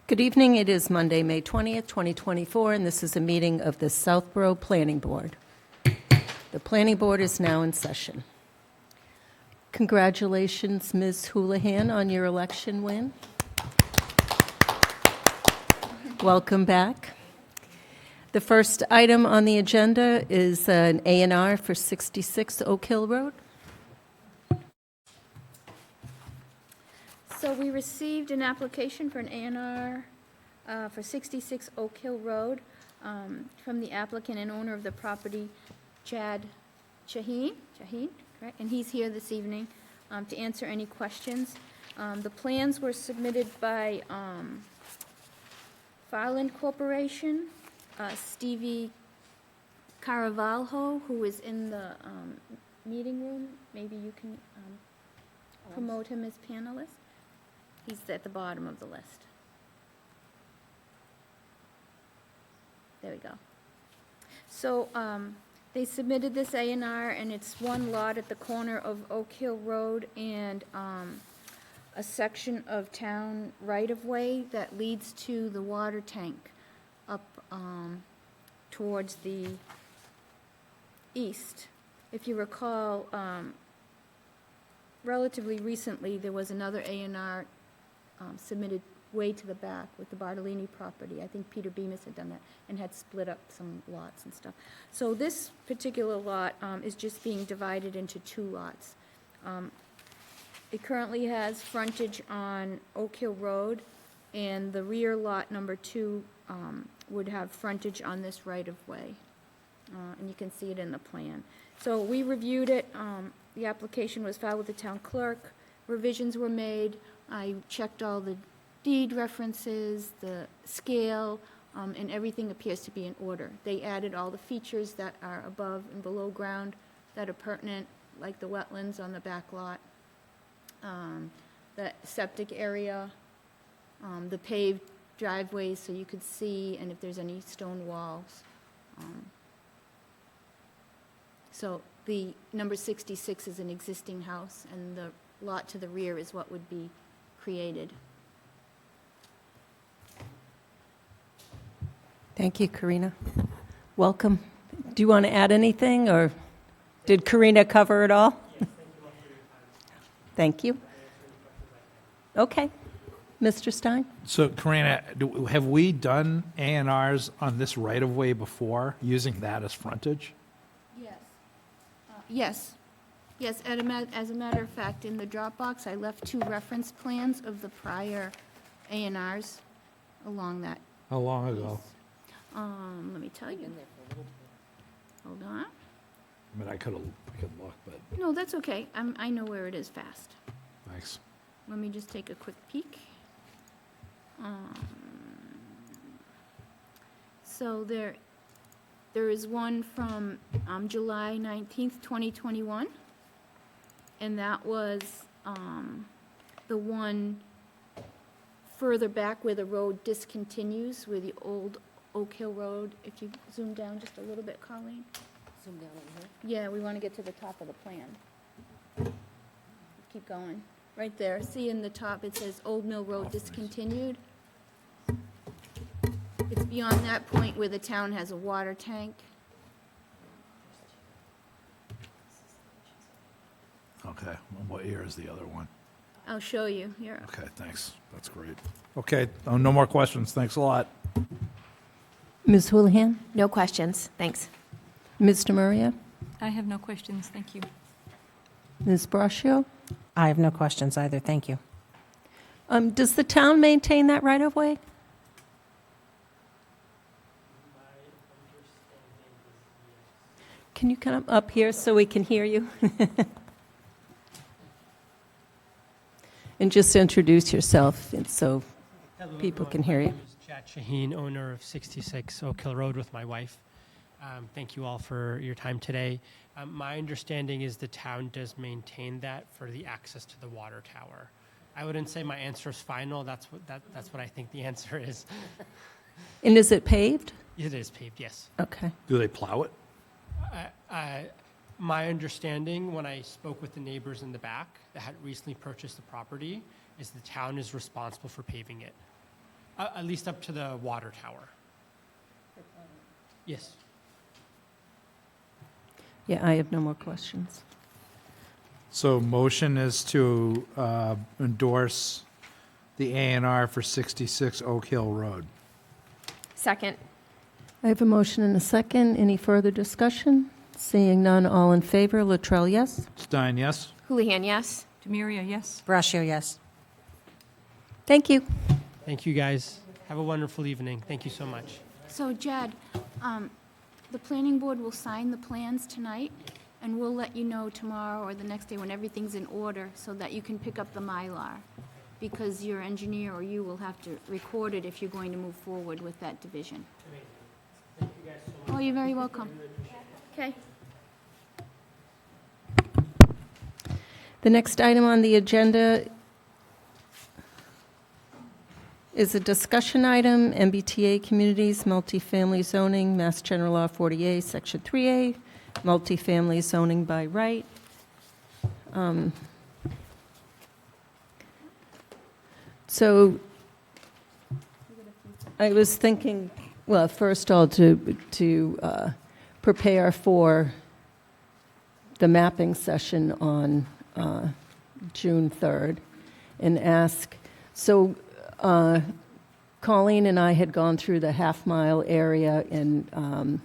Good evening. It is Monday, May 20th, 2024, and this is a meeting of the Southborough Planning Board. The Planning Board is now in session. Congratulations, Ms. Houlihan, on your election win. Welcome back. The first item on the agenda is an A&R for 66 Oak Hill Road. So we received an application for an A&R for 66 Oak Hill Road from the applicant and owner of the property, Chad Shaheen, correct? And he's here this evening to answer any questions. The plans were submitted by Farland Corporation, Stevie Caravalho, who is in the meeting room. Maybe you can promote him as panelist. He's at the bottom of the list. There we go. So they submitted this A&R, and it's one lot at the corner of Oak Hill Road and a section of town right-of-way that leads to the water tank up towards the east. If you recall, relatively recently, there was another A&R submitted way to the back with the Bartolini property. I think Peter Bemis had done that and had split up some lots and stuff. So this particular lot is just being divided into two lots. It currently has frontage on Oak Hill Road, and the rear lot number 2 would have frontage on this right-of-way. And you can see it in the plan. So we reviewed it. The application was filed with the town clerk. Revisions were made. I checked all the deed references, the scale, and everything appears to be in order. They added all the features that are above and below ground that are pertinent, like the wetlands on the back lot, the septic area, the paved driveways so you could see, and if there's any stone walls. So the number 66 is an existing house, and the lot to the rear is what would be created. Thank you, Karina. Welcome. Do you want to add anything, or did Karina cover it all? Yes, thank you all for your time. Thank you. Okay. Mr. Stein? So, Karina, have we done A&Rs on this right-of-way before, using that as frontage? Yes. Yes, as a matter of fact, in the Dropbox, I left 2 reference plans of the prior A&Rs along that. How long ago? Let me tell you. Hold on. I mean, I could look, but No, that's okay. I know where it is fast. thanks. Let me just take a quick peek. So there is one from July 19th, 2021, and that was the one further back where the road discontinues, where the old Oak Hill Road. If you zoom down just a little bit, Colleen. Zoom down on here. Yeah, we want to get to the top of the plan. Keep going. Right there. See in the top, it says Old Mill Road discontinued. It's beyond that point where the town has a water tank. Okay, well, what year is the other one? I'll show you here. Okay, thanks. That's great. Okay, no more questions. Thanks a lot. Ms. Houlihan? No questions, thanks. Mr. Maria? I have no questions, thank you. Ms. Braccio? I have no questions either, thank you. Does the town maintain that right-of-way? Can you come up here so we can hear you? And just introduce yourself and so Hello, people everyone. can hear you. My name is Chad Shaheen, owner of 66 Oak Hill Road with my wife. Thank you all for your time today. My understanding is the town does maintain that for the access to the water tower. I wouldn't say my answer is final. That's what I think the answer is. And is it paved? It is paved, yes. Okay. Do they plow it? My understanding, when I spoke with the neighbors in the back that had recently purchased the property, is the town is responsible for paving it. At least up to the water tower. Yes. Yeah, I have no more questions. So motion is to endorse the A&R for 66 Oak Hill Road. Second. I have a motion and a second. Any further discussion? Seeing none, all in favor. Latrell, yes? Stein, yes? Houlihan, yes. Demiria, yes. Brascio, yes. Thank you. Thank you, guys. Have a wonderful evening. Thank you so much. So Jed, the planning board will sign the plans tonight, and we'll let you know tomorrow or the next day when everything's in order so that you can pick up the Mylar. Because your engineer or you will have to record it if you're going to move forward with that division. Thank you guys so much. Oh, you're very welcome. Okay. The next item on the agenda is a discussion item, MBTA Communities, Multifamily Zoning, Mass General Law 40A, Section 3A, Multifamily Zoning by Right. So I was thinking, well, first of all, to prepare for the mapping session on June 3rd and ask, so Colleen and I had gone through the half-mile area, and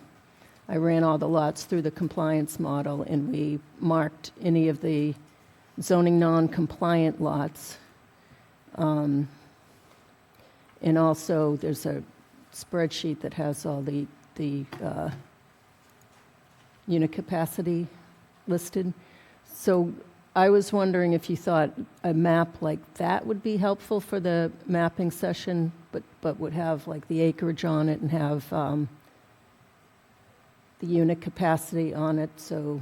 I ran all the lots through the compliance model, and we marked any of the zoning non-compliant lots. And also, there's a spreadsheet that has all the unit capacity listed. So I was wondering if you thought a map like that would be helpful for the mapping session, but would have like the acreage on it and have the unit capacity on it, so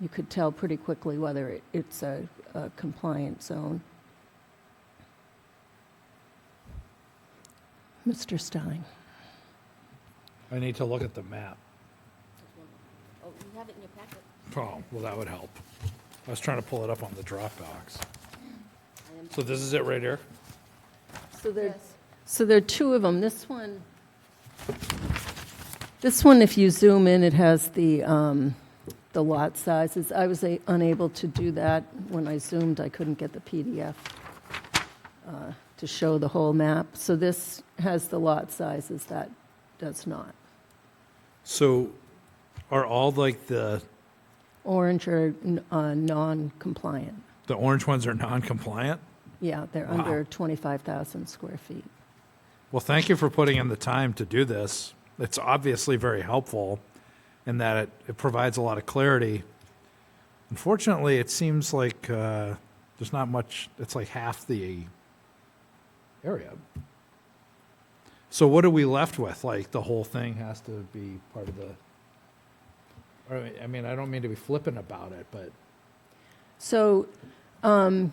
you could tell pretty quickly whether it's a compliant zone. Mr. Stein. I need to look at the map. Oh, you have it in your packet. Oh, well, that would help. I was trying to pull it up on the Dropbox. So this is it right here? So there, Yes. so there are two of them. This one, if you zoom in, it has the lot sizes. I was unable to do that when I zoomed. I couldn't get the PDF to show the whole map. So this has the lot sizes, that does not. So are all like the Orange are non-compliant. orange ones are non-compliant? Yeah, they're Wow. under 25,000 square feet. Well, thank you for putting in the time to do this. It's obviously very helpful in that it provides a lot of clarity. Unfortunately, it seems like there's not much, it's like half the area. So what are we left with? Like the whole thing has to be part of the, I mean, I don't mean to be flippant about it, but So, so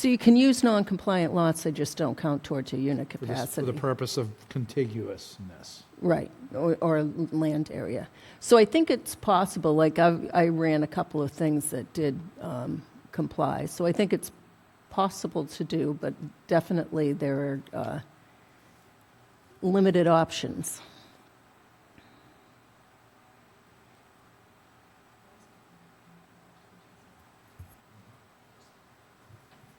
you can use non-compliant lots, they just don't count towards your unit for the capacity. purpose of contiguousness. Right, or land area. So I think it's possible, like I ran a couple of things that did comply. So I think it's possible to do, but definitely there are limited options.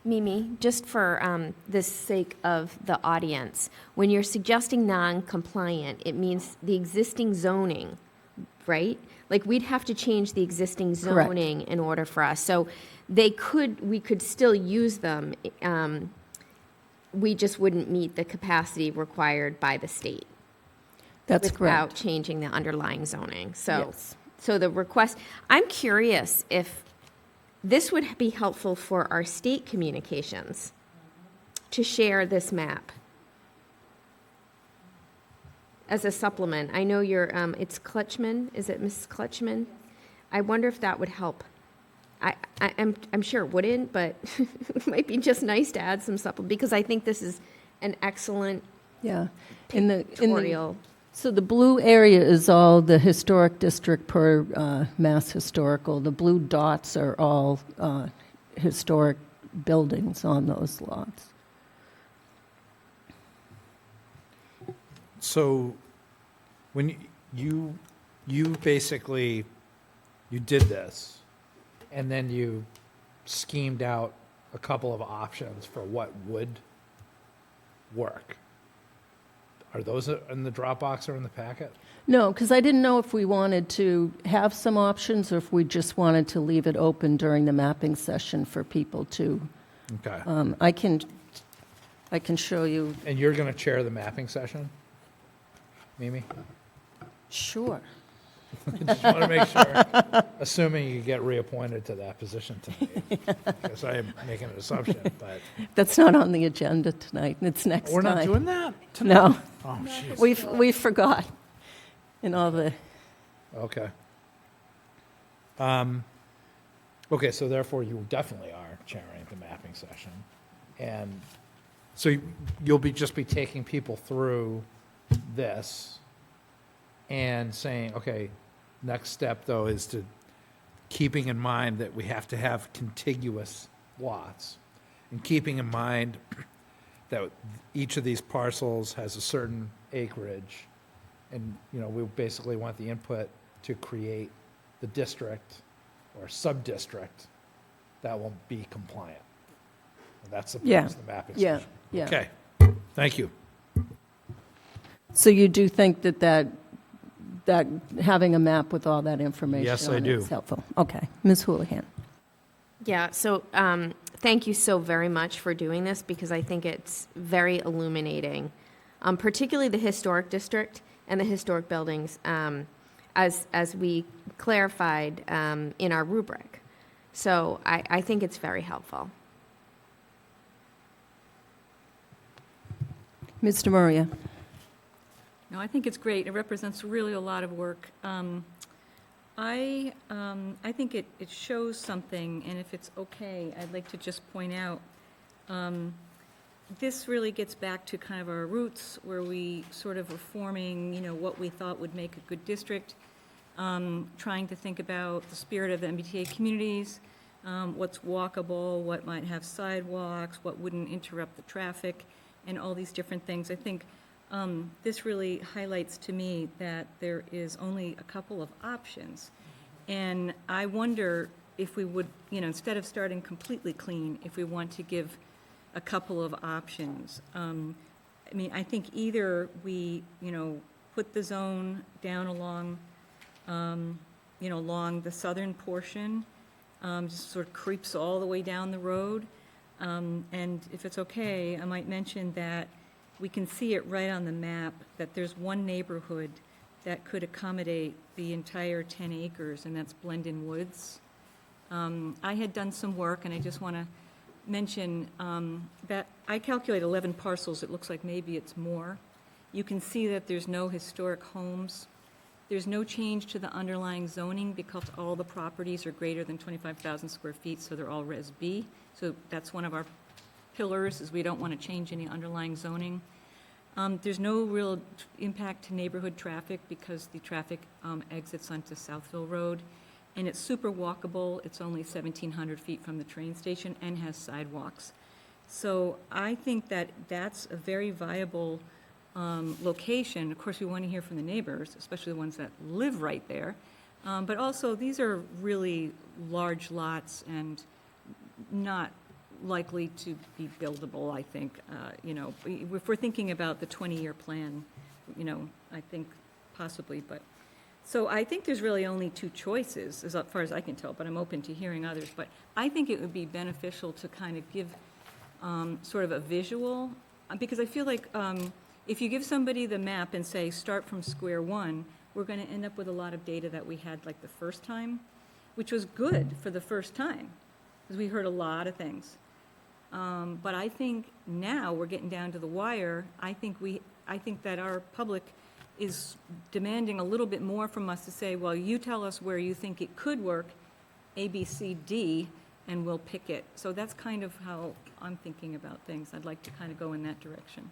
Mimi, just for the sake of the audience, when you're suggesting non-compliant, it means the existing zoning, right? Like, we'd have to change the existing Correct. zoning in order for us. So we could still use them. We just wouldn't meet the capacity required by the state. That's Without correct. changing the underlying zoning. So, Yes. so the request, I'm curious if this would be helpful for our state communications to share this map as a supplement. I know it's Clutchman, is it Mrs. Clutchman? I wonder if that would help. I'm sure it wouldn't, but it might be just nice to add some supplement, because I think this is an excellent Yeah. pictorial. So the blue area is all the historic district per Mass Historical. The blue dots are all historic buildings on those lots. So when you basically, you did this, and then you schemed out a couple of options for what would work. Are those in the Dropbox or in the packet? No, because I didn't know if we wanted to have some options or if we just wanted to leave it open during the mapping session for people to, Okay. I can show you. And you're going to chair the mapping session? Mimi? Sure. Just want to make sure, assuming you get reappointed to that position tonight. Because I am making an assumption, but. That's not on the agenda tonight, it's next time. We're not doing that? No, Oh, jeez. we forgot in all the, Okay. Okay, so therefore you definitely are chairing the mapping session. And so you'll just be taking people through this and saying, okay, next step though is to keeping in mind that we have to have contiguous lots and keeping in mind that each of these parcels has a certain acreage. And, you know, we basically want the input to create the district or sub-district that will be compliant. And that's the Yeah, purpose of the mapping yeah, session. yeah. Okay, thank you. So you do think that having a map with all that information Yes, I on it do. is helpful? Okay. Ms. Houlihan? Yeah, so thank you so very much for doing this because I think it's very illuminating, particularly the historic district and the historic buildings, as we clarified in our rubric. So I think it's very helpful. Mr. Maria? No, I think it's great. It represents really a lot of work. I think it shows something, and if it's okay, I'd like to just point out, this really gets back to kind of our roots, where we sort of were forming, you know, what we thought would make a good district, trying to think about the spirit of the MBTA communities, what's walkable, what might have sidewalks, what wouldn't interrupt the traffic, and all these different things. I think this really highlights to me that there is only a couple of options. And I wonder if we would, you know, instead of starting completely clean, if we want to give a couple of options. I mean, I think either we, you know, put the zone down along, you know, along the southern portion, just sort of creeps all the way down the road. And if it's okay, I might mention that we can see it right on the map, that there's one neighborhood that could accommodate the entire 10 acres, and that's Blendon Woods. I had done some work, and I just want to mention that I calculate 11 parcels. It looks like maybe it's more. You can see that there's no historic homes. There's no change to the underlying zoning because all the properties are greater than 25,000 square feet, so they're all Res B. So that's one of our pillars, is we don't want to change any underlying zoning. There's no real impact to neighborhood traffic because the traffic exits onto Southville Road, and it's super walkable. It's only 1,700 feet from the train station and has sidewalks. So I think that that's a very viable location. Of course, we want to hear from the neighbors, especially the ones that live right there. But also, these are really large lots and not likely to be buildable, I think. You know, if we're thinking about the 20-year plan, you know, I think possibly, but. So I think there's really only two choices, as far as I can tell, but I'm open to hearing others. But I think it would be beneficial to kind of give sort of a visual, because I feel like if you give somebody the map and say, start from square one, we're going to end up with a lot of data that we had like the first time, which was good for the first time, because we heard a lot of things. But I think now we're getting down to the wire. I think that our public is demanding a little bit more from us to say, well, you tell us where you think it could work, A, B, C, D, and we'll pick it. So that's kind of how I'm thinking about things. I'd like to kind of go in that direction.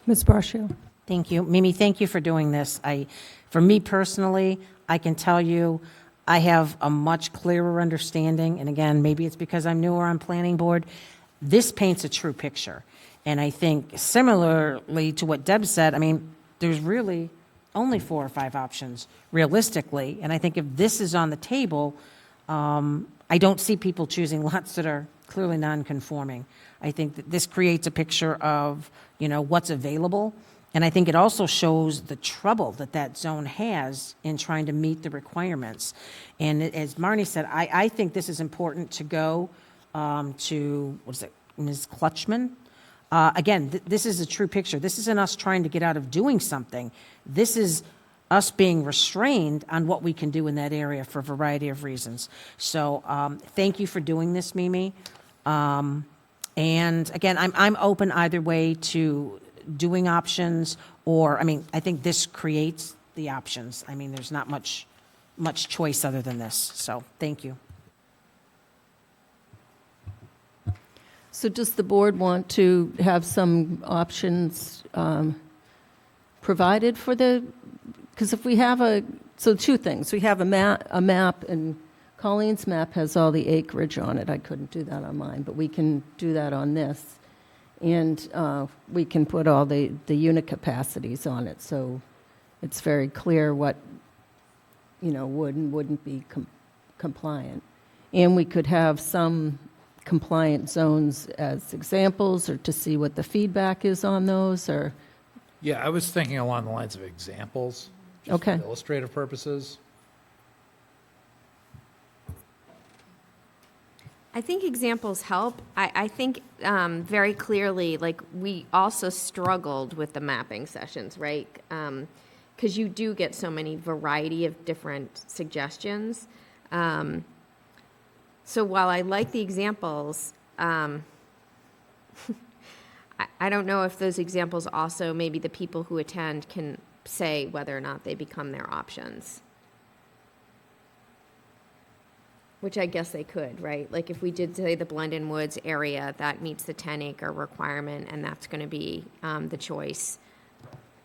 Ms. Brascio? Thank you. Mimi, thank you for doing this. For me personally, I can tell you I have a much clearer understanding, and again, maybe it's because I'm newer on planning board. This paints a true picture. And I think similarly to what Deb said, I mean, there's really only 4 or 5 options realistically. And I think if this is on the table, I don't see people choosing lots that are clearly non-conforming. I think that this creates a picture of, what's available. And I think it also shows the trouble that that zone has in trying to meet the requirements. And as Marnie said, I think this is important to go to, Ms. Clutchman? Again, this is a true picture. This isn't us trying to get out of doing something. This is us being restrained on what we can do in that area for a variety of reasons. So thank you for doing this, Mimi. And again, I'm open either way to doing options, or, I think this creates the options. There's not much choice other than this. So thank you. So does the board want to have some options provided for because if we have so 2 things. We have a map, and Colleen's map has all the acreage on it. I couldn't do that on mine, but we can do that on this. And we can put all the unit capacities on it, so it's very clear what, would and wouldn't be compliant. And we could have some compliant zones as examples, or to see what the feedback is on those, or... Yeah, I was thinking along the lines of examples, just Okay. for illustrative purposes. I think examples help. I think very clearly, like, we also struggled with the mapping sessions, right? Because you do get so many variety of different suggestions. So while I like the examples, I don't know if those examples also, maybe the people who attend can say whether or not they become their options. Which I guess they could, right? Like, if we did say the Blendon Woods area, that meets the 10-acre requirement, and that's going to be the choice.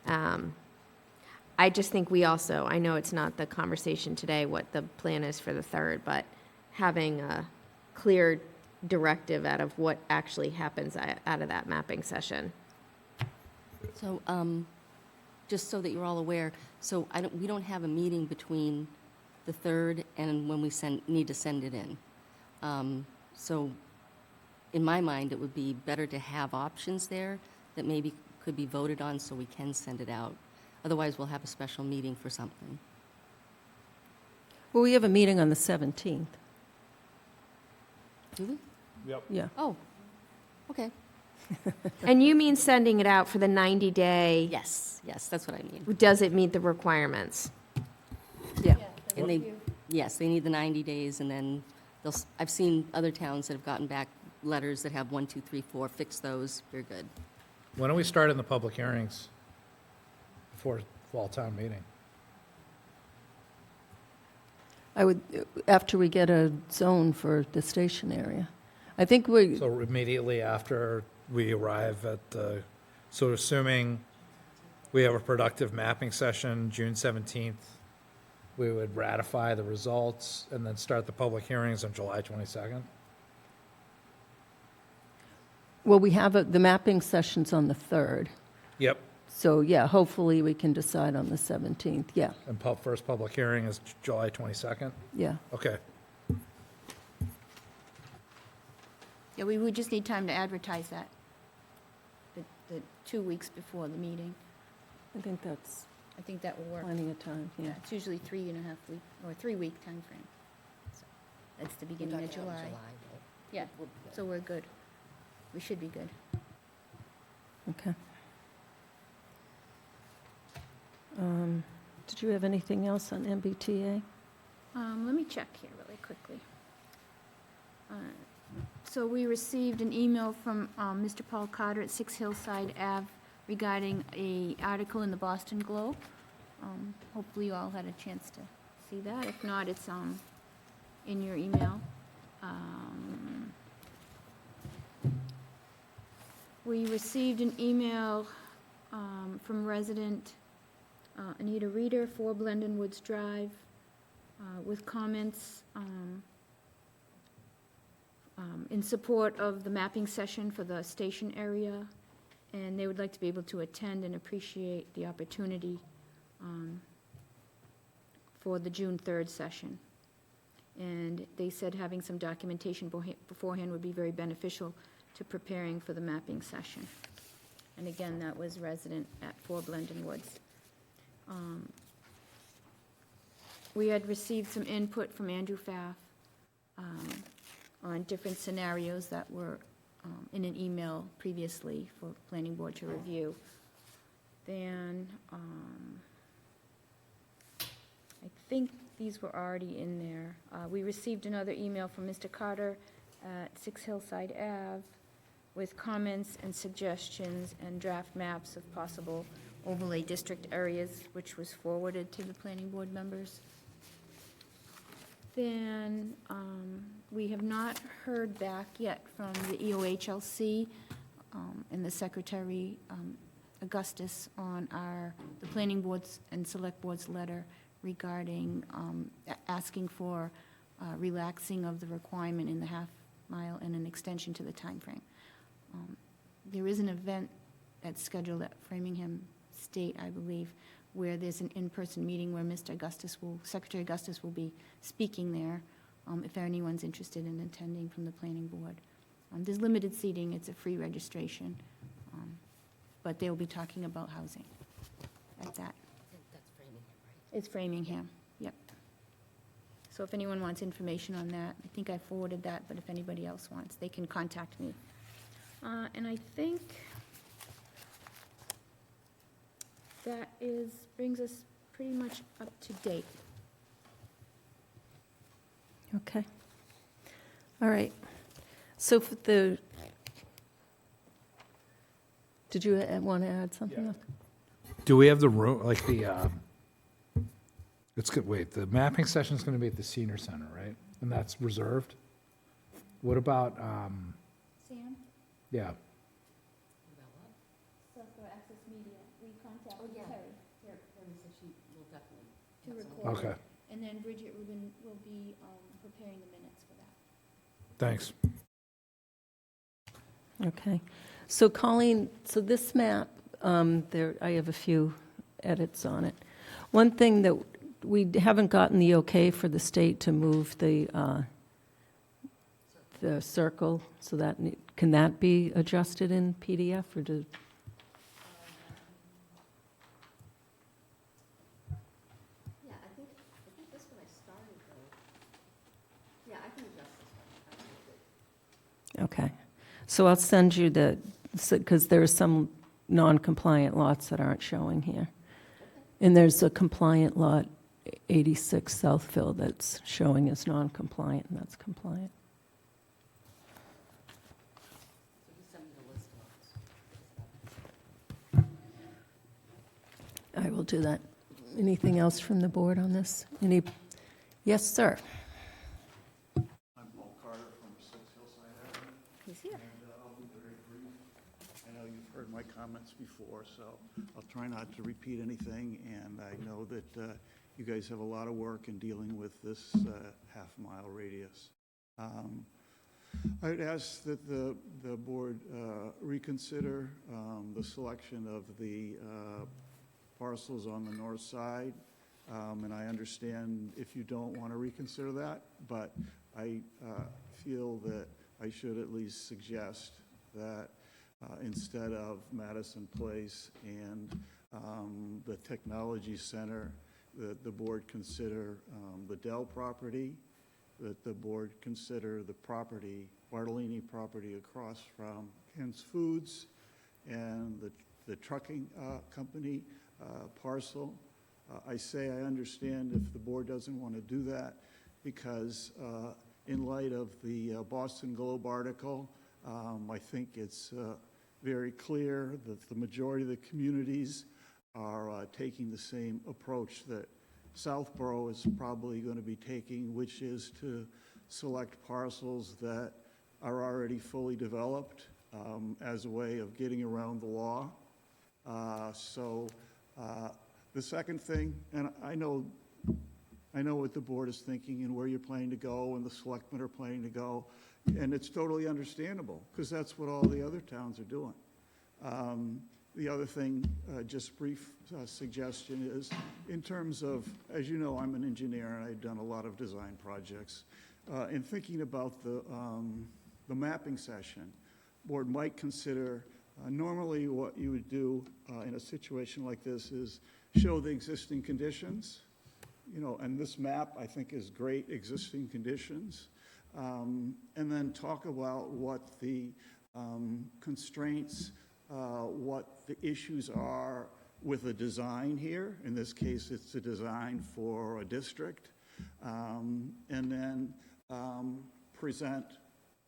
I just think we also, I know it's not the conversation today what the plan is for the 3rd, but having a clear directive out of what actually happens out of that mapping session. So, just so that you're all aware, so we don't have a meeting between the 3rd and when we need to send it in. So, in my mind, it would be better to have options there that maybe could be voted on so we can send it out. Otherwise, we'll have a special meeting for something. Well, we have a meeting on the 17th. Do we? Yep. Yeah. Oh, okay. And you mean sending it out for the 90-day? Yes, that's what I mean. Does it meet the requirements? Yeah. And they need the 90 days, and then I've seen other towns that have gotten back letters that have 1, 2, 3, 4, fix those, you're good. When are we starting the public hearings before fall town meeting? After we get a zone for the station area. I think So immediately after we arrive at so assuming we have a productive mapping session June 17th, we would ratify the results and then start the public hearings on July 22nd? Well, we have the mapping sessions on the 3rd. Yep. So, yeah, hopefully we can decide on the 17th. Yeah, And first public hearing is July 22nd? yeah. Okay. Yeah, we would just need time to advertise that, the 2 weeks before the meeting. I think that's I think that will work. plenty of time, yeah. It's usually 3.5 week, or 3-week timeframe. So that's the beginning of July. Yeah, so we're good. We should be good. Okay. Did you have anything else on MBTA? Let me check here really quickly. So we received an email from Mr. Paul Carter at 6 Hillside Ave regarding an article in the Boston Globe. Hopefully you all had a chance to see that. If not, it's in your email. We received an email from resident Anita Reeder, 4 Blendon Woods Drive, with comments in support of the mapping session for the station area and they would like to be able to attend and appreciate the opportunity for the June 3rd session. And they said having some documentation beforehand would be very beneficial to preparing for the mapping session. And again, that was resident at 4 Blendon Woods. We had received some input from Andrew Pfaff on different scenarios that were in an email previously for planning board to review. Then, I think these were already in there. We received another email from Mr. Carter at 6 Hillside Ave with comments and suggestions and draft maps of possible overlay district areas, which was forwarded to the planning board members. Then, we have not heard back yet from the EOHLC and the Secretary Augustus on the planning board's and select board's letter regarding asking for relaxing of the requirement in the half mile and an extension to the timeframe. There is an event that's scheduled at Framingham State, I believe, where there's an in-person meeting where Secretary Augustus will be speaking there, if anyone's interested in attending from the planning board. There's limited seating, it's a free registration, but they'll be talking about housing at that. That's Framingham, right? It's Framingham, yep. So if anyone wants information on that, I think I forwarded that, but if anybody else wants, they can contact me. And I think that brings us pretty much up to date. Okay. All right. So for did you want to add something else? Do we have the room, like it's good, wait, the mapping session's going to be at the senior center, right? And that's reserved? What about, Sam, yeah, Southborough Access Media, we contacted yeah. Terry Terry said she will definitely. to have some- record. okay, And then Bridget Rubin will be preparing the minutes for that. thanks. Okay. So Colleen, so this map, I have a few edits on it. One thing that we haven't gotten the okay for the state to move the circle, so can that be adjusted in PDF or do? Yeah, I think this one I started though. Yeah, I can adjust this one. Okay. So I'll send you because there are some non-compliant lots that aren't showing here. And there's a compliant lot, 86 Southfield, that's showing as non-compliant, and that's compliant. So you send me the list of. I will do that. Anything else from the board on this? Yes, sir. I'm Paul Carter from 6 Hillside Avenue, He's here. and I'll be very brief. I know you've heard my comments before, so I'll try not to repeat anything, and I know that you guys have a lot of work in dealing with this half-mile radius. I'd ask that the board reconsider the selection of the parcels on the north side. And I understand if you don't want to reconsider that, but I feel that I should at least suggest that instead of Madison Place and the Technology Center, that the board consider the Dell property, that the board consider the property, Bartolini property across from Kent's Foods, and the trucking company parcel. I say I understand if the board doesn't want to do that because in light of the Boston Globe article, I think it's very clear that the majority of the communities are taking the same approach that Southborough is probably going to be taking, which is to select parcels that are already fully developed as a way of getting around the law. The second thing, and I know what the board is thinking and where you're planning to go and the selectmen are planning to go, and it's totally understandable because that's what all the other towns are doing. The other thing, just brief suggestion is, in terms of, as you know, I'm an engineer and I've done a lot of design projects. In thinking about the mapping session, board might consider, normally what you would do in a situation like this is show the existing conditions, and this map, I think, is great existing conditions, and then talk about what the constraints, what the issues are with the design here. In this case, it's a design for a district, and then present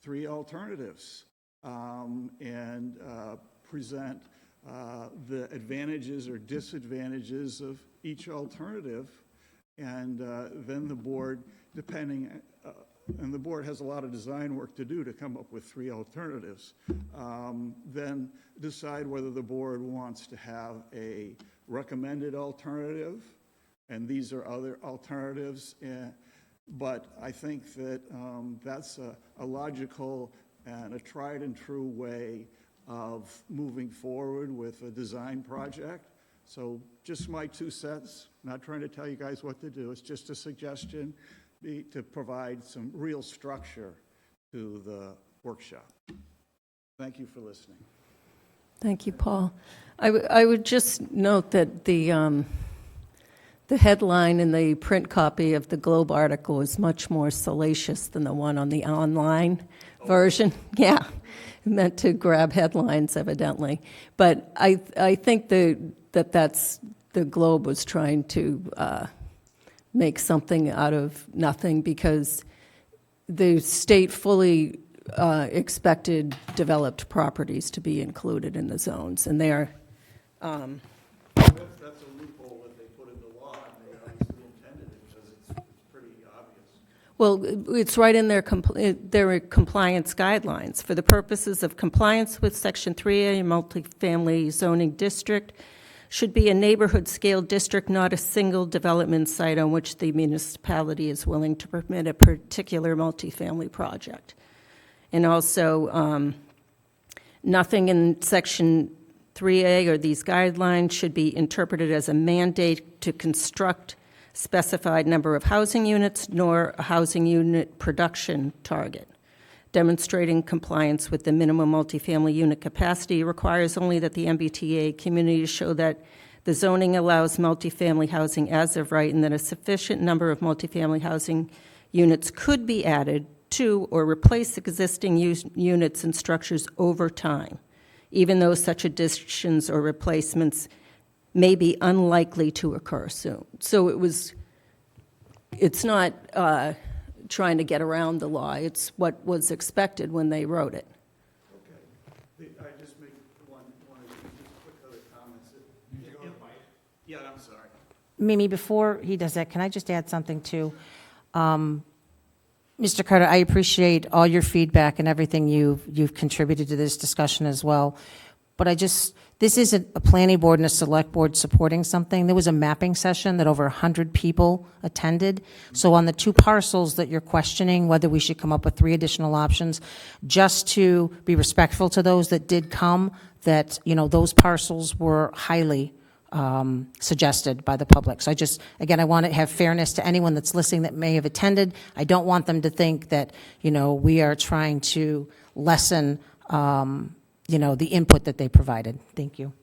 3 alternatives, and present the advantages or disadvantages of each alternative, and then the board, and the board has a lot of design work to do to come up with 3 alternatives, then decide whether the board wants to have a recommended alternative, and these are other alternatives. But I think that that's a logical and a tried and true way of moving forward with a design project. So just my 2 cents, not trying to tell you guys what to do. It's just a suggestion to provide some real structure to the workshop. Thank you for listening. Thank you, Paul. I would just note that the headline in the print copy of the Globe article is much more salacious than the one on the online version. Yeah, meant to grab headlines, evidently. But I think that's the Globe was trying to make something out of nothing, because the state fully expected developed properties to be included in the zones, and they are. That's a loophole that they put in the law, and they obviously intended it because it's pretty obvious. Well, it's right in their compliance guidelines. For the purposes of compliance with Section 3A, multifamily zoning district should be a neighborhood-scale district, not a single development site on which the municipality is willing to permit a particular multifamily project. And also, nothing in Section 3A or these guidelines should be interpreted as a mandate to construct specified number of housing units, nor a housing unit production target. Demonstrating compliance with the minimum multifamily unit capacity requires only that the MBTA community show that the zoning allows multifamily housing as of right, and that a sufficient number of multifamily housing units could be added to or replace existing units and structures over time, even though such additions or replacements may be unlikely to occur soon. So it's not trying to get around the law. It's what was expected when they wrote it. Okay. I just make one or two just quick other comments. Yeah, I'm sorry. Mimi, before he does that, can I just add something too? Mr. Carter, I appreciate all your feedback and everything you've contributed to this discussion as well. But this isn't a planning board and a select board supporting something. There was a mapping session that over 100 people attended. So on the 2 parcels that you're questioning, whether we should come up with 3 additional options, just to be respectful to those that did come, that, those parcels were highly suggested by the public. So I want to have fairness to anyone that's listening that may have attended. I don't want them to think that, we are trying to lessen the input that they provided. Thank you.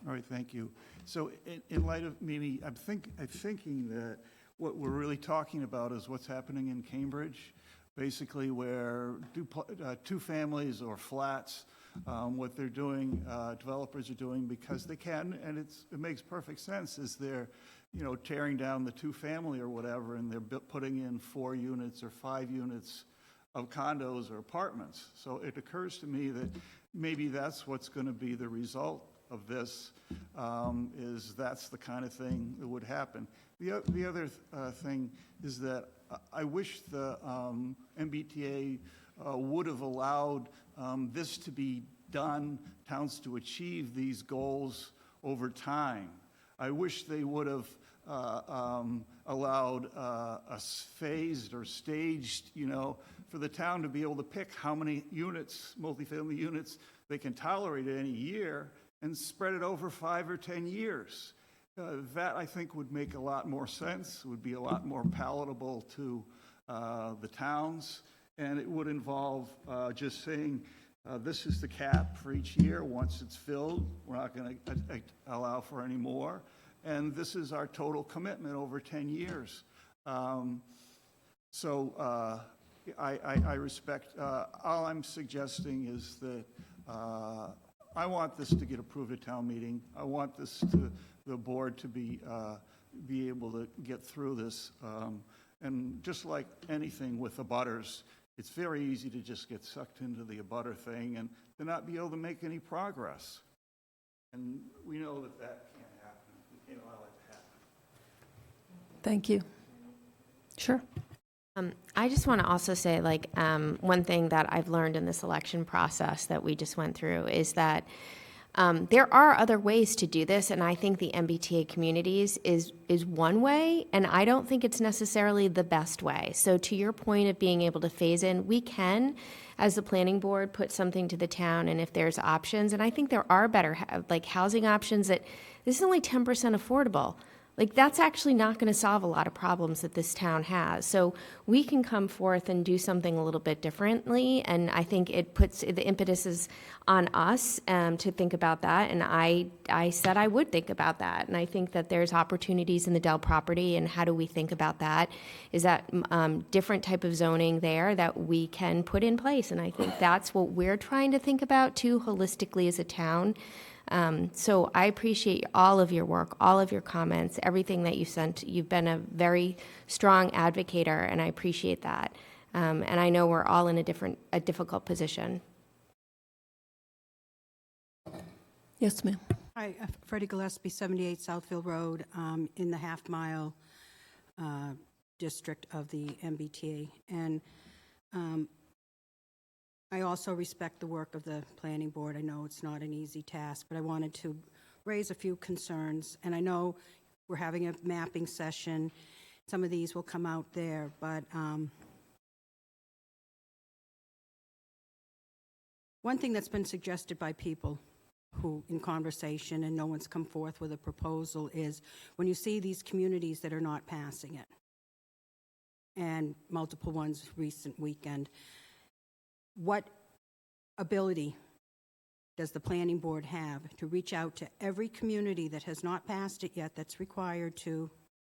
All right, thank you. So in light of Mimi, I'm thinking that what we're really talking about is what's happening in Cambridge, basically where 2 families or flats, what they're doing, developers are doing because they can, and it makes perfect sense, is they're tearing down the 2-family or whatever, and they're putting in 4 units or 5 units of condos or apartments. So it occurs to me that maybe that's what's going to be the result of this, is that's the kind of thing that would happen. The other thing is that I wish the MBTA would have allowed this to be done, towns to achieve these goals over time. I wish they would have allowed a phased or staged, for the town to be able to pick how many units, multifamily units, they can tolerate it any year and spread it over 5 or 10 years. That, I think, would make a lot more sense, would be a lot more palatable to the towns, and it would involve just saying, this is the cap for each year. Once it's filled, we're not going to allow for any more, and this is our total commitment over 10 years. So I respect, all I'm suggesting is that I want this to get approved at town meeting. I want this to, the board to be able to get through this. And just like anything with the abutters, it's very easy to just get sucked into the abutter thing and to not be able to make any progress. And we know that that can't happen. We can't allow it to happen. Thank you. Sure. I just want to also say, like, one thing that I've learned in this election process that we just went through is that there are other ways to do this, and I think the MBTA communities is one way, and I don't think it's necessarily the best way. So to your point of being able to phase in, we can, as the planning board, put something to the town, and if there's options, and I think there are better, like, housing options that, this is only 10% affordable. Like, that's actually not going to solve a lot of problems that this town has. So we can come forth and do something a little bit differently, and I think it puts, the impetus is on us to think about that, and I said I would think about that, and I think that there's opportunities in the Dell property, and how do we think about that? Is that different type of zoning there that we can put in place, and I think that's what we're trying to think about, too, holistically as a town. So I appreciate all of your work, all of your comments, everything that you sent. You've been a very strong advocator, and I appreciate that. And I know we're all in a difficult position. Yes, ma'am. Hi, Freddie Gillespie, 78 Southfield Road, in the half-mile district of the MBTA. And I also respect the work of the planning board. I know it's not an easy task, but I wanted to raise a few concerns. And I know we're having a mapping session. Some of these will come out there, but one thing that's been suggested by people who, in conversation, and no one's come forth with a proposal, is when you see these communities that are not passing it, and multiple ones recent weekend, what ability does the planning board have to reach out to every community that has not passed it yet, that's required to,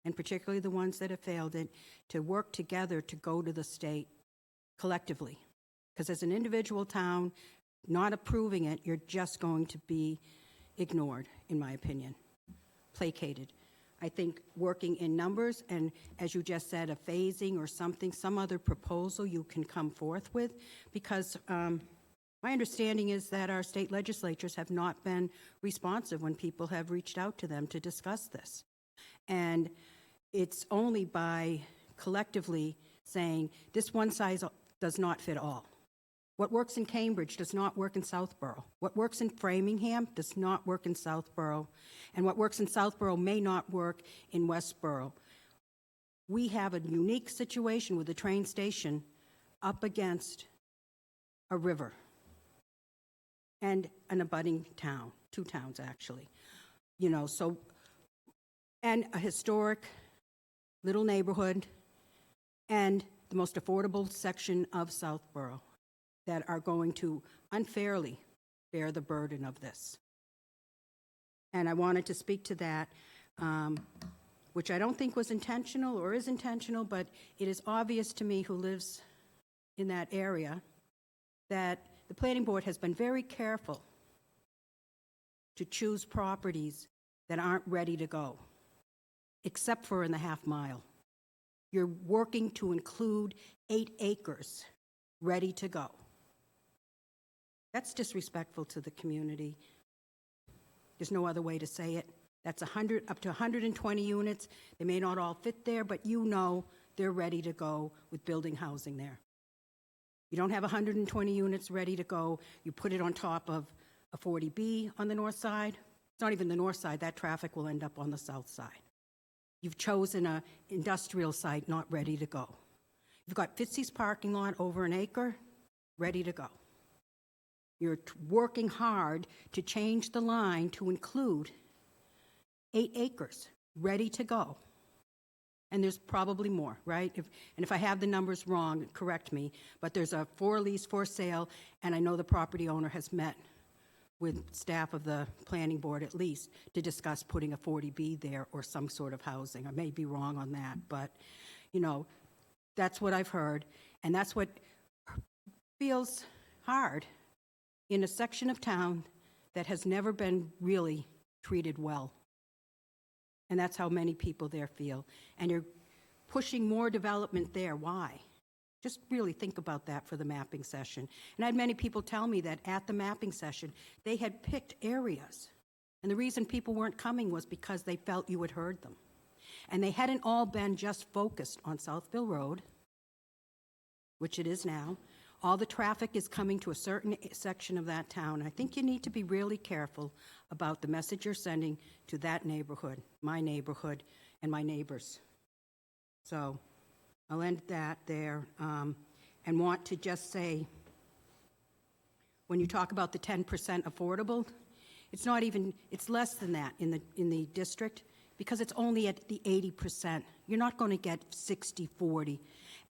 and particularly the ones that have failed it, to work together to go to the state collectively? Because as an individual town, not approving it, you're just going to be ignored, in my opinion, placated. I think working in numbers, and as you just said, a phasing or something, some other proposal you can come forth with, because my understanding is that our state legislatures have not been responsive when people have reached out to them to discuss this. And it's only by collectively saying, this one size does not fit all. What works in Cambridge does not work in Southborough. What works in Framingham does not work in Southborough. And what works in Southborough may not work in Westborough. We have a unique situation with the train station up against a river and an abutting town, 2 towns actually. You know, so, and a historic little neighborhood and the most affordable section of Southborough that are going to unfairly bear the burden of this. And I wanted to speak to that, which I don't think was intentional or is intentional, but it is obvious to me, who lives in that area, that the planning board has been very careful to choose properties that aren't ready to go, except for in the half mile. You're working to include 8 acres ready to go. That's disrespectful to the community. There's no other way to say it. That's up to 120 units. They may not all fit there, but you know they're ready to go with building housing there. You don't have 120 units ready to go. You put it on top of a 40B on the north side. It's not even the north side. That traffic will end up on the south side. You've chosen an industrial site not ready to go. You've got Fitzy's parking lot over an acre, ready to go. You're working hard to change the line to include 8 acres, ready to go. And there's probably more, right? And if I have the numbers wrong, correct me, but there's a for lease, for sale, and I know the property owner has met with staff of the planning board at least to discuss putting a 40B there or some sort of housing. I may be wrong on that, but, you know, that's what I've heard, and that's what feels hard in a section of town that has never been really treated well. And that's how many people there feel. And you're pushing more development there. Why? Just really think about that for the mapping session. And I had many people tell me that at the mapping session, they had picked areas. And the reason people weren't coming was because they felt you had heard them. And they hadn't all been just focused on Southville Road, which it is now. All the traffic is coming to a certain section of that town. I think you need to be really careful about the message you're sending to that neighborhood, and my neighbors. So I'll end that there, and want to just say, when you talk about the 10% affordable, it's not even, it's less than that in the district, because it's only at the 80%. You're not going to get 60-40.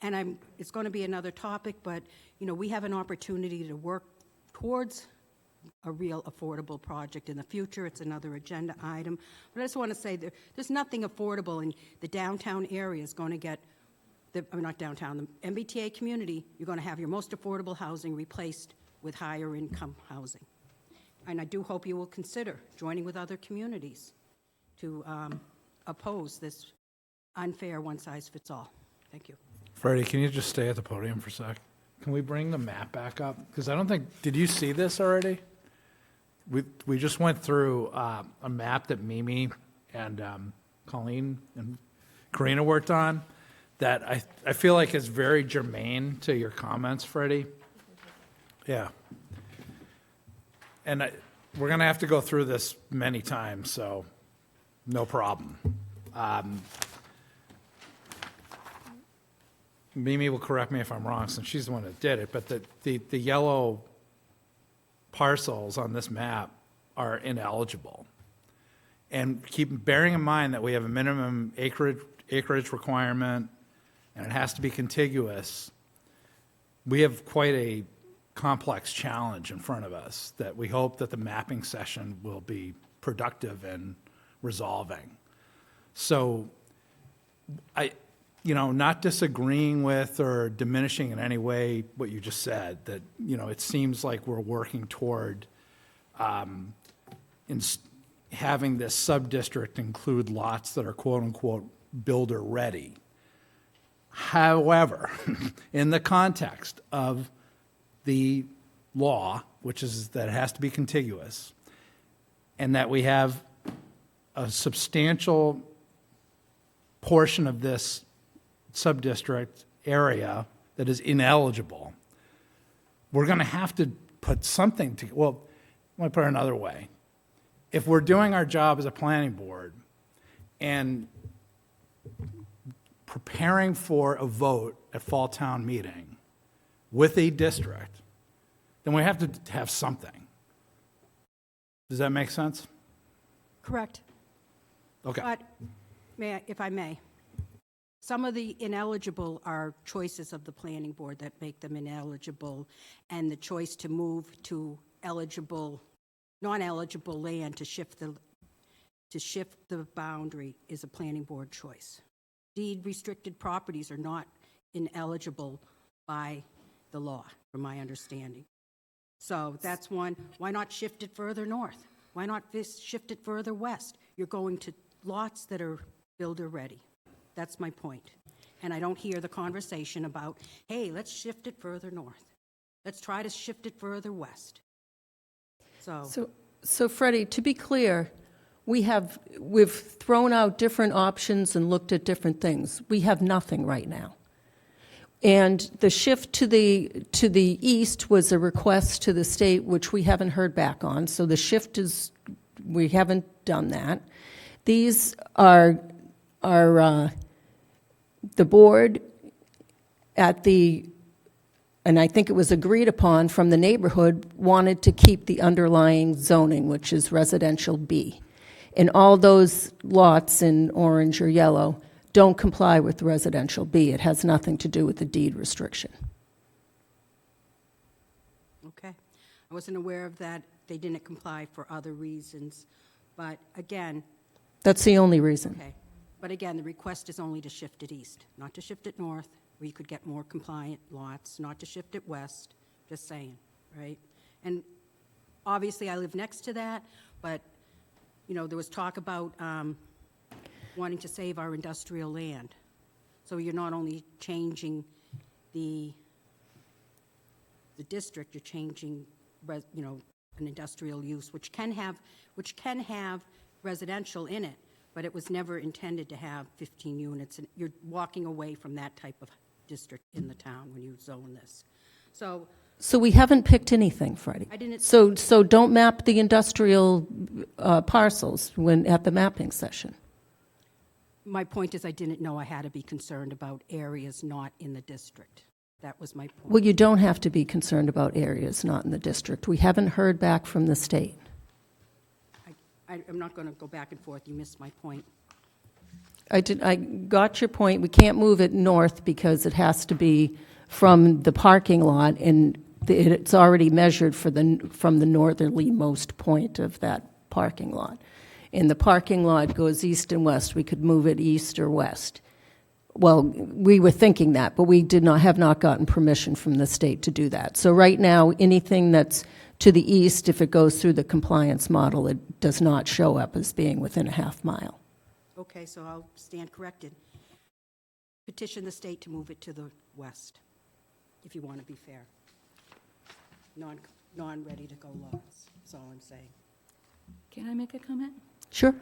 And it's going to be another topic, but, you know, we have an opportunity to work towards a real affordable project in the future. It's another agenda item. But I just want to say there's nothing affordable in the downtown area is going to get, not downtown, the MBTA community, you're going to have your most affordable housing replaced with higher income housing. And I do hope you will consider joining with other communities to oppose this unfair one-size-fits-all. Thank you. Freddie, can you just stay at the podium for a sec? Can we bring the map back up? Because I don't think, did you see this already? We just went through a map that Mimi and Colleen and Karina worked on that I feel like is very germane to your comments, Freddie. Yeah. And we're going to have to go through this many times, so no problem. Mimi will correct me if I'm wrong, since she's the one that did it, but the yellow parcels on this map are ineligible. And keep bearing in mind that we have a minimum acreage requirement, and it has to be contiguous. We have quite a complex challenge in front of us that we hope that the mapping session will be productive in resolving. So not disagreeing with or diminishing in any way what you just said, that, it seems like we're working toward having this sub-district include lots that are quote-unquote builder-ready. However, in the context of the law, which is that it has to be contiguous, and that we have a substantial portion of this sub-district area that is ineligible, we're going to have to put something to, well, let me put it another way. If we're doing our job as a planning board and preparing for a vote at fall town meeting with a district, then we have to have something. Does that make sense? Correct. Okay. But, if I may, some of the ineligible are choices of the planning board that make them ineligible, and the choice to move to non-eligible land to shift the boundary is a planning board choice. Deed restricted properties are not ineligible by the law, from my understanding. So that's one. Why not shift it further north? Why not shift it further west? You're going to lots that are builder ready. That's my point. And I don't hear the conversation about, hey, let's shift it further north. Let's try to shift it further west. So Freddie, to be clear, we've thrown out different options and looked at different things. We have nothing right now. And the shift to the east was a request to the state, which we haven't heard back on. So the shift is, we haven't done that. These are the board at the and I think it was agreed upon from the neighborhood, wanted to keep the underlying zoning, which is residential B. And all those lots in orange or yellow don't comply with residential B. It has nothing to do with the deed restriction. Okay. I wasn't aware of that. They didn't comply for other reasons. But again, That's the only reason. okay. But again, the request is only to shift it east, not to shift it north, where you could get more compliant lots, not to shift it west, just saying, right? And obviously, I live next to that, but, you know, there was talk about wanting to save our industrial land. So you're not only changing the district, you're changing, you know, an industrial use, which can have residential in it, but it was never intended to have 15 units, and you're walking away from that type of district in the town when you zone this. So So we haven't picked anything, Freddie. I didn't- So don't map the industrial parcels when, at the mapping session. my point is I didn't know I had to be concerned about areas not in the district. That was my point. Well, you don't have to be concerned about areas not in the district. We haven't heard back from the state. I'm not going to go back and forth. You missed my point. I got your point. We can't move it north because it has to be from the parking lot, and it's already measured from the northerly-most point of that parking lot. And the parking lot goes east and west. We could move it east or west. Well, we were thinking that, but we have not gotten permission from the state to do that. So right now, anything that's to the east, if it goes through the compliance model, it does not show up as being within a half mile. Okay, so I'll stand corrected. Petition the state to move it to the west, if you want to be fair. Non-ready-to-go lots, that's all I'm saying. Can I make a comment? Sure.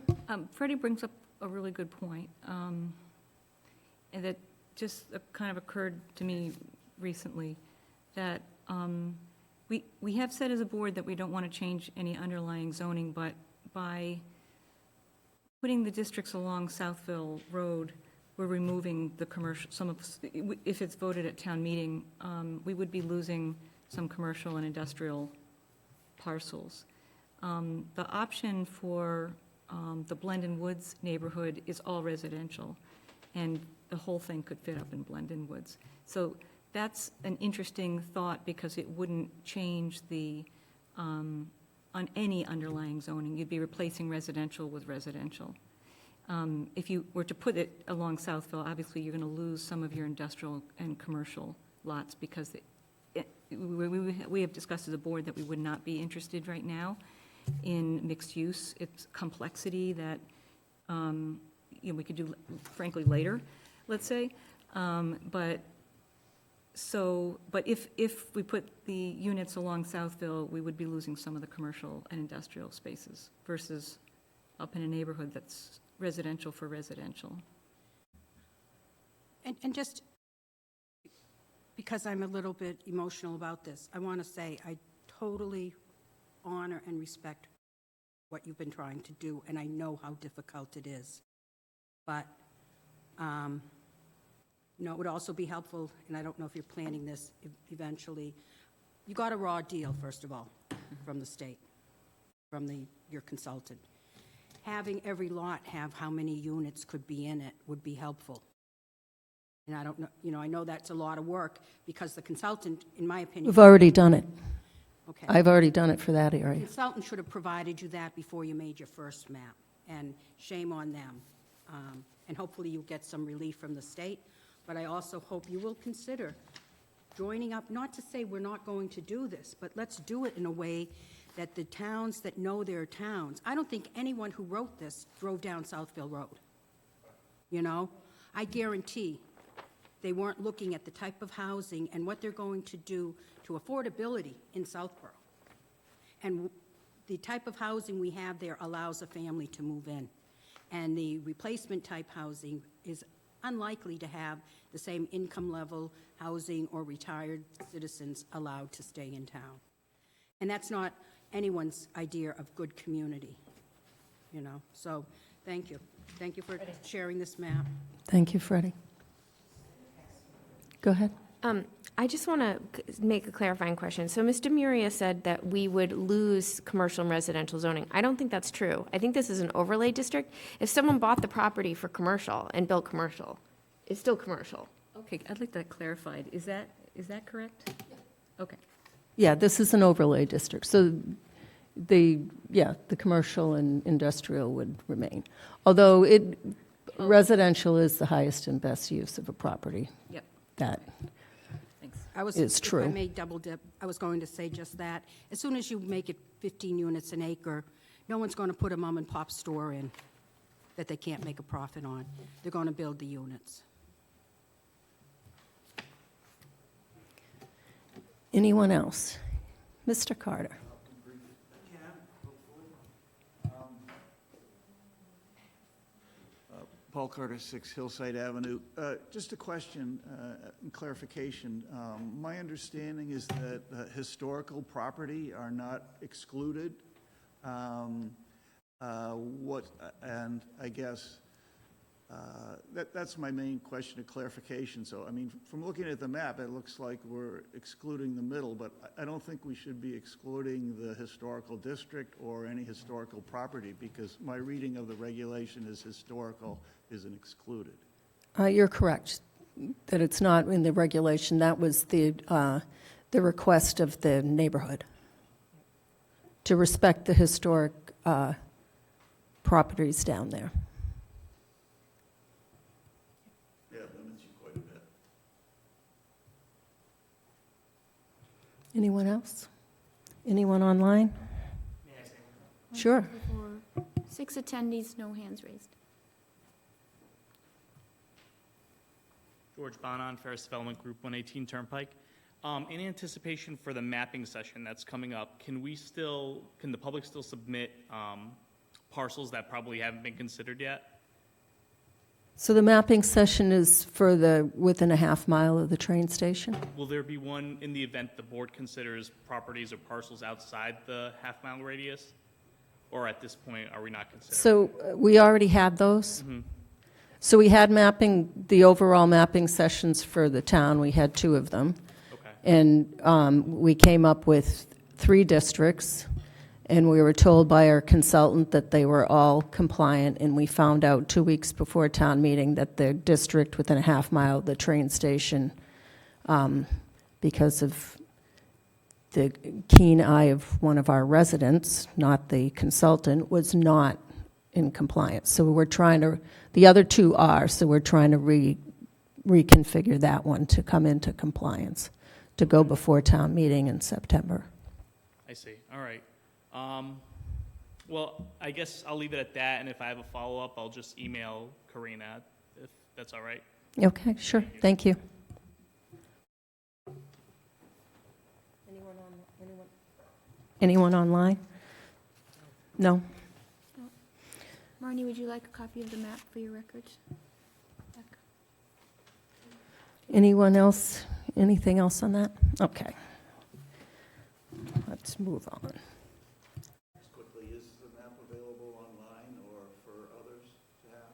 Freddie brings up a really good point, and that just kind of occurred to me recently, that we have said as a board that we don't want to change any underlying zoning, but by putting the districts along Southville Road, we're removing the commercial, if it's voted at town meeting, we would be losing some commercial and industrial parcels. The option for the Blendon Woods neighborhood is all residential, and the whole thing could fit up in Blendon Woods. So that's an interesting thought, because it wouldn't change on any underlying zoning. You'd be replacing residential with residential. If you were to put it along Southville, obviously you're going to lose some of your industrial and commercial lots, because we have discussed as a board that we would not be interested right now in mixed use. It's complexity that we could do, frankly, later, let's say. But if we put the units along Southville, we would be losing some of the commercial and industrial spaces versus up in a neighborhood that's residential for residential. And just because I'm a little bit emotional about this, I want to say I totally honor and respect what you've been trying to do, and I know how difficult it is. But, it would also be helpful, and I don't know if you're planning this eventually, you got a raw deal, first of all, from the state, from your consultant. Having every lot have how many units could be in it would be helpful. And I don't know, I know that's a lot of work, because the consultant, in my opinion... We've already done it. Okay. I've already done it for that area. The consultant should have provided you that before you made your first map, and shame on them. And hopefully you'll get some relief from the state, but I also hope you will consider joining up, not to say we're not going to do this, but let's do it in a way that the towns that know their towns, I don't think anyone who wrote this drove down Southville Road. I guarantee they weren't looking at the type of housing and what they're going to do to affordability in Southborough. And the type of housing we have there allows a family to move in. And the replacement type housing is unlikely to have the same income level housing or retired citizens allowed to stay in town. And that's not anyone's idea of good community, So, thank you. Thank you for sharing this map. Thank you, Freddie. Go ahead. I just want to make a clarifying question. So Mr. Muria said that we would lose commercial and residential zoning. I don't think that's true. I think this is an overlay district. If someone bought the property for commercial and built commercial, it's still commercial. Okay, I'd like that clarified. Is that correct? Okay. Yeah, this is an overlay district, so the commercial and industrial would remain. Although residential is the highest and best use of a property. Yep, That thanks. is If I true. may double dip, I was going to say just that. As soon as you make it 15 units an acre, no one's going to put a mom and pop store in that they can't make a profit on. They're going to build the units. Anyone else? Mr. Carter? Paul Carter, 6 Hillside Avenue. Just a question and clarification. My understanding is that historical property are not excluded. And I guess that's my main question of clarification. So, I mean, from looking at the map, it looks like we're excluding the middle, but I don't think we should be excluding the historical district or any historical property, because my reading of the regulation is historical isn't excluded. You're correct, that it's not in the regulation. That was the request of the neighborhood, to respect the historic properties down there. Yeah, it limits you quite a bit. Anyone else? Anyone online? Sure. 6 attendees, no hands raised. George Bonan, Ferris Development Group, 118 Turnpike. In anticipation for the mapping session that's coming up, can the public still submit parcels that probably haven't been considered yet? So the mapping session is for within a half mile of the train station? Will there be one in the event the board considers properties or parcels outside the half-mile radius? Or at this point, are we not considering? So we already had those? So we had the overall mapping sessions for the town. We had 2 of them. Okay. And we came up with 3 districts, and we were told by our consultant that they were all compliant, and we found out 2 weeks before town meeting that the district within a half mile of the train station, because of the keen eye of one of our residents, not the consultant, was not in compliance. So we're trying to, the other 2 are, so we're trying to reconfigure that one to come into compliance, to go before town meeting in September. I see. All right. Well, I guess I'll leave it at that, and if I have a follow-up, I'll just email Karina, if that's all right. Okay, sure. Thank you. Anyone online? No? Marnie, would you like a copy of the map for your records? Anyone else? Anything else on that? Okay. Let's move on. Just quickly, is the map available online or for others to have?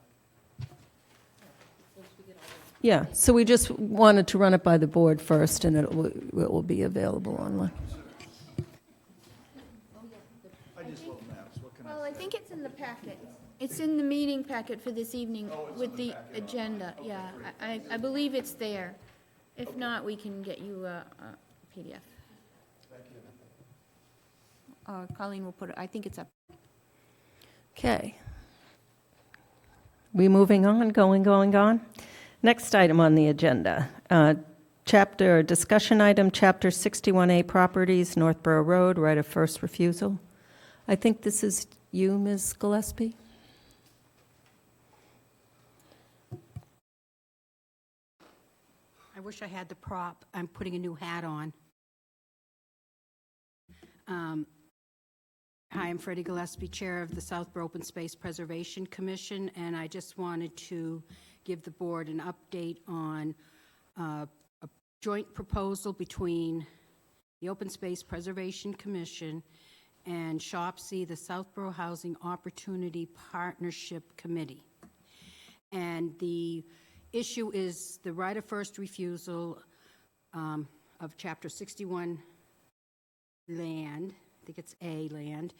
Yeah, so we just wanted to run it by the board first, and it will be available online. I just love maps. What can I Well, I think it's in the packet. It's in the meeting packet for this evening with the agenda, yeah. I believe it's there. If not, we can get you a PDF. Thank you. Colleen will put it, I think it's up. Okay. We moving on, going. Next item on the agenda, discussion item, Chapter 61A Properties, Northborough Road, right of first refusal. I think this is you, Ms. Gillespie? I wish I had the prop. I'm putting a new hat on. Hi, I'm Freddie Gillespie, Chair of the Southborough Open Space Preservation Commission, and I just wanted to give the board an update on a joint proposal between the Open Space Preservation Commission and SHOPSI, the Southborough Housing Opportunity Partnership Committee. And the issue is the right of first refusal of Chapter 61 land, I think it's A land,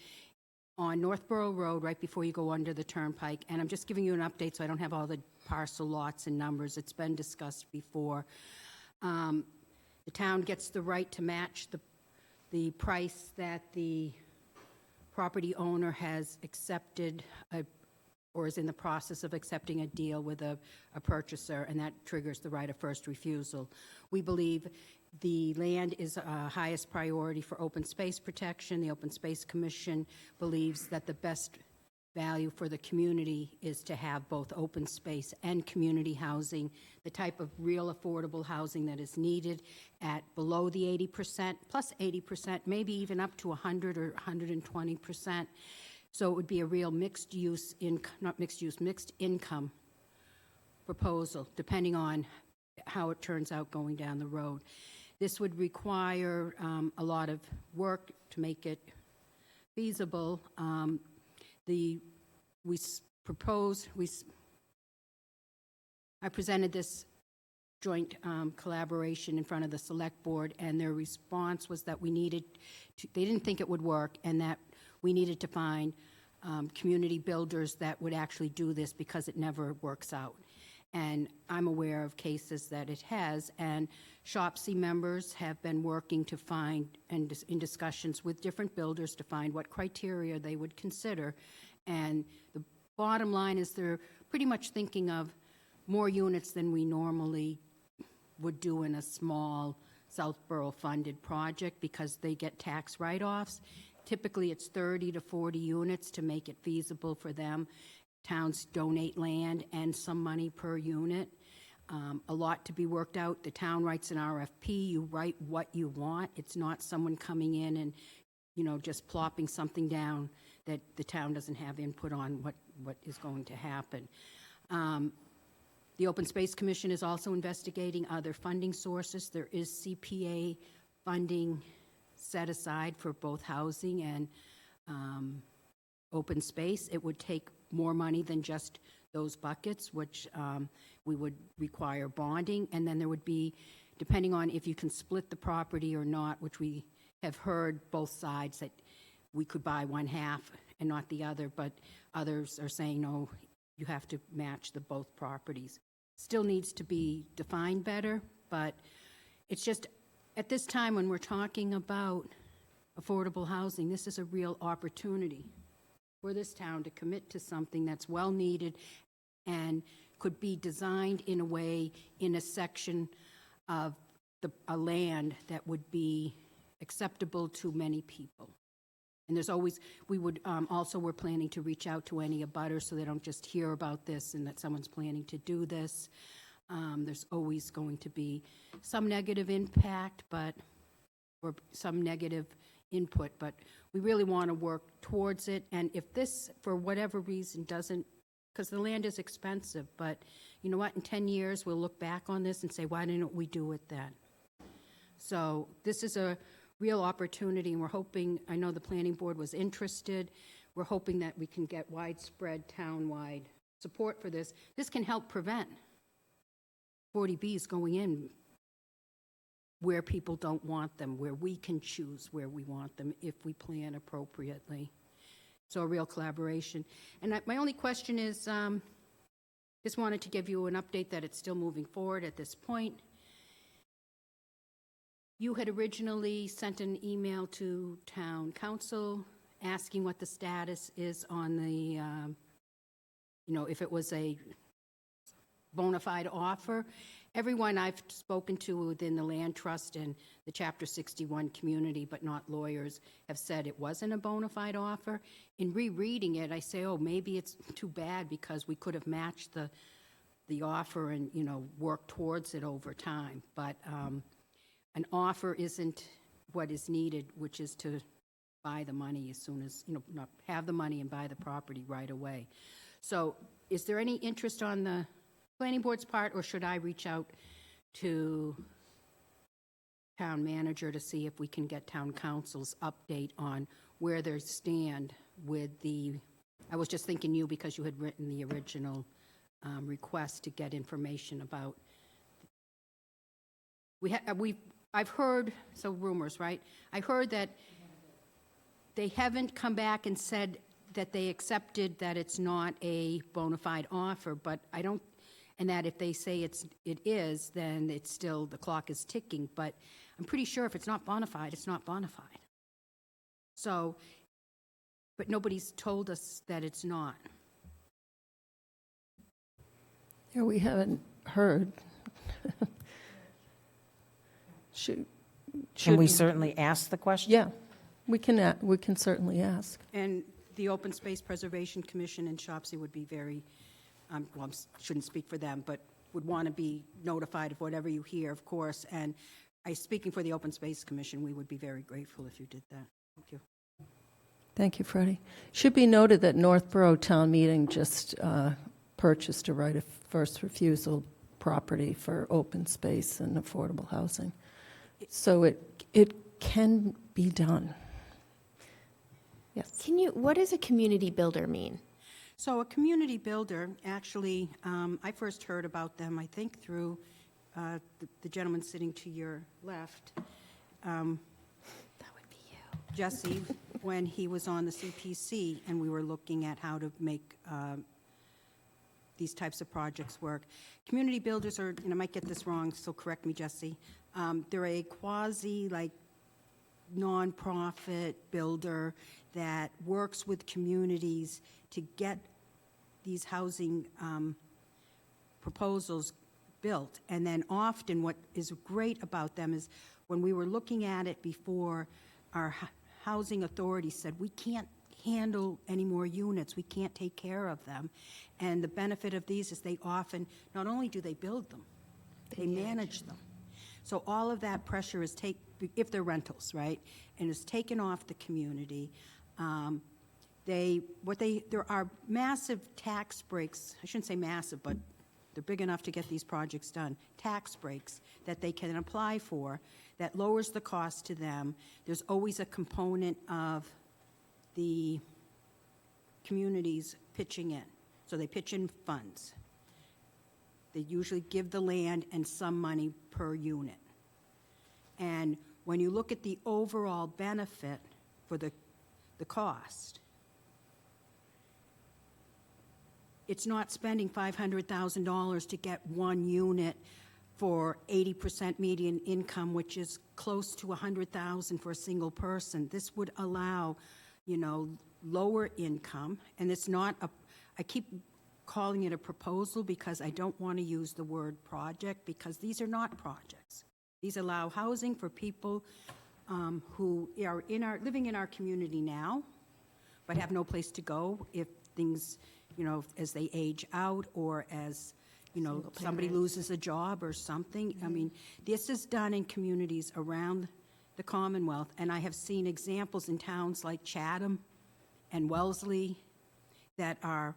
on Northborough Road, right before you go under the turnpike. And I'm just giving you an update, so I don't have all the parcel lots and numbers. It's been discussed before. The town gets the right to match the price that the property owner has accepted or is in the process of accepting a deal with a purchaser, and that triggers the right of first refusal. We believe the land is highest priority for open space protection. The Open Space Commission believes that the best value for the community is to have both open space and community housing, the type of real affordable housing that is needed at below the 80%, plus 80%, maybe even up to 100 or 120%. So it would be a real mixed income proposal, depending on how it turns out going down the road. This would require a lot of work to make it feasible. I presented this joint collaboration in front of the Select Board, and their response was that they didn't think it would work, and that we needed to find community builders that would actually do this because it never works out. And I'm aware of cases that it has, and SHOPC members have been working to find, and in discussions with different builders to find what criteria they would consider. And the bottom line is they're pretty much thinking of more units than we normally would do in a small Southborough funded project because they get tax write-offs. Typically, it's 30 to 40 units to make it feasible for them. Towns donate land and some money per unit. A lot to be worked out. The town writes an RFP. You write what you want. It's not someone coming in and, just plopping something down that the town doesn't have input on what is going to happen. The Open Space Commission is also investigating other funding sources. There is CPA funding set aside for both housing and open space. It would take more money than just those buckets, which we would require bonding. And then there would be, depending on if you can split the property or not, which we have heard both sides that we could buy one half and not the other, but others are saying, no, you have to match the both properties. Still needs to be defined better, but it's just, at this time when we're talking about affordable housing, this is a real opportunity for this town to commit to something that's well needed and could be designed in a way in a section of a land that would be acceptable to many people. And there's always, we're planning to reach out to any abutters so they don't just hear about this and that someone's planning to do this. There's always going to be some negative impact, or some negative input, but we really want to work towards it. And if this, for whatever reason, doesn't, because the land is expensive, but you know what, in 10 years, we'll look back on this and say, why didn't we do it then? So this is a real opportunity, and we're hoping, I know the planning board was interested, we're hoping that we can get widespread town-wide support for this. This can help prevent 40Bs going in where people don't want them, where we can choose where we want them if we plan appropriately. So a real collaboration. And my only question is, just wanted to give you an update that it's still moving forward at this point. You had originally sent an email to town council asking what the status is on the, if it was a bona fide offer. Everyone I've spoken to within the land trust and the Chapter 61 community, but not lawyers, have said it wasn't a bona fide offer. In rereading it, I say, oh, maybe it's too bad because we could have matched the offer and, worked towards it over time. But an offer isn't what is needed, which is to buy the money as soon as, not have the money and buy the property right away. So is there any interest on the planning board's part, or should I reach out to town manager to see if we can get town council's update on where they stand with I was just thinking you because you had written the original request to get information about I've heard, so rumors, right? I heard that they haven't come back and said that they accepted that it's not a bona fide offer, but I don't, and that if they say it is, then it's still, the clock is ticking, but I'm pretty sure if it's not bona fide, it's not bona fide. So, but nobody's told us that it's not. Yeah, we haven't heard. Should Can we certainly ask the question? Yeah, we can certainly ask. And the Open Space Preservation Commission in Shopsy would be very, well, shouldn't speak for them, but would want to be notified of whatever you hear, of course. And speaking for the Open Space Commission, we would be very grateful if you did that. Thank you. Thank you, Freddie. Should be noted that Northborough Town Meeting just purchased a right of first refusal property for open space and affordable housing. So it can be done. Yes. What does a community builder mean? So a community builder, actually, I first heard about them, I think, through the gentleman sitting to your left. That would be you. Jesse, when he was on the CPC, and we were looking at how to make these types of projects work. Community builders are, and I might get this wrong, so correct me, Jesse, they're a quasi, like, nonprofit builder that works with communities to get these housing proposals built. And then often what is great about them is when we were looking at it before, our housing authority said, we can't handle any more units, we can't take care of them. And the benefit of these is they often, not only do they build them, they manage them. So all of that pressure is if they're rentals, right, and is taken off the community. There are massive tax breaks, I shouldn't say massive, but they're big enough to get these projects done, tax breaks that they can apply for that lowers the cost to them. There's always a component of the communities pitching in. So they pitch in funds. They usually give the land and some money per unit. And when you look at the overall benefit for the cost, it's not spending $500,000 to get one unit for 80% median income, which is close to $100,000 for a single person. This would allow, lower income, and it's not I keep calling it a proposal because I don't want to use the word project, because these are not projects. These allow housing for people who are living in our community now, but have no place to go if things, as they age out, or as, somebody loses a job or something. I mean, this is done in communities around the Commonwealth, and I have seen examples in towns like Chatham and Wellesley that are,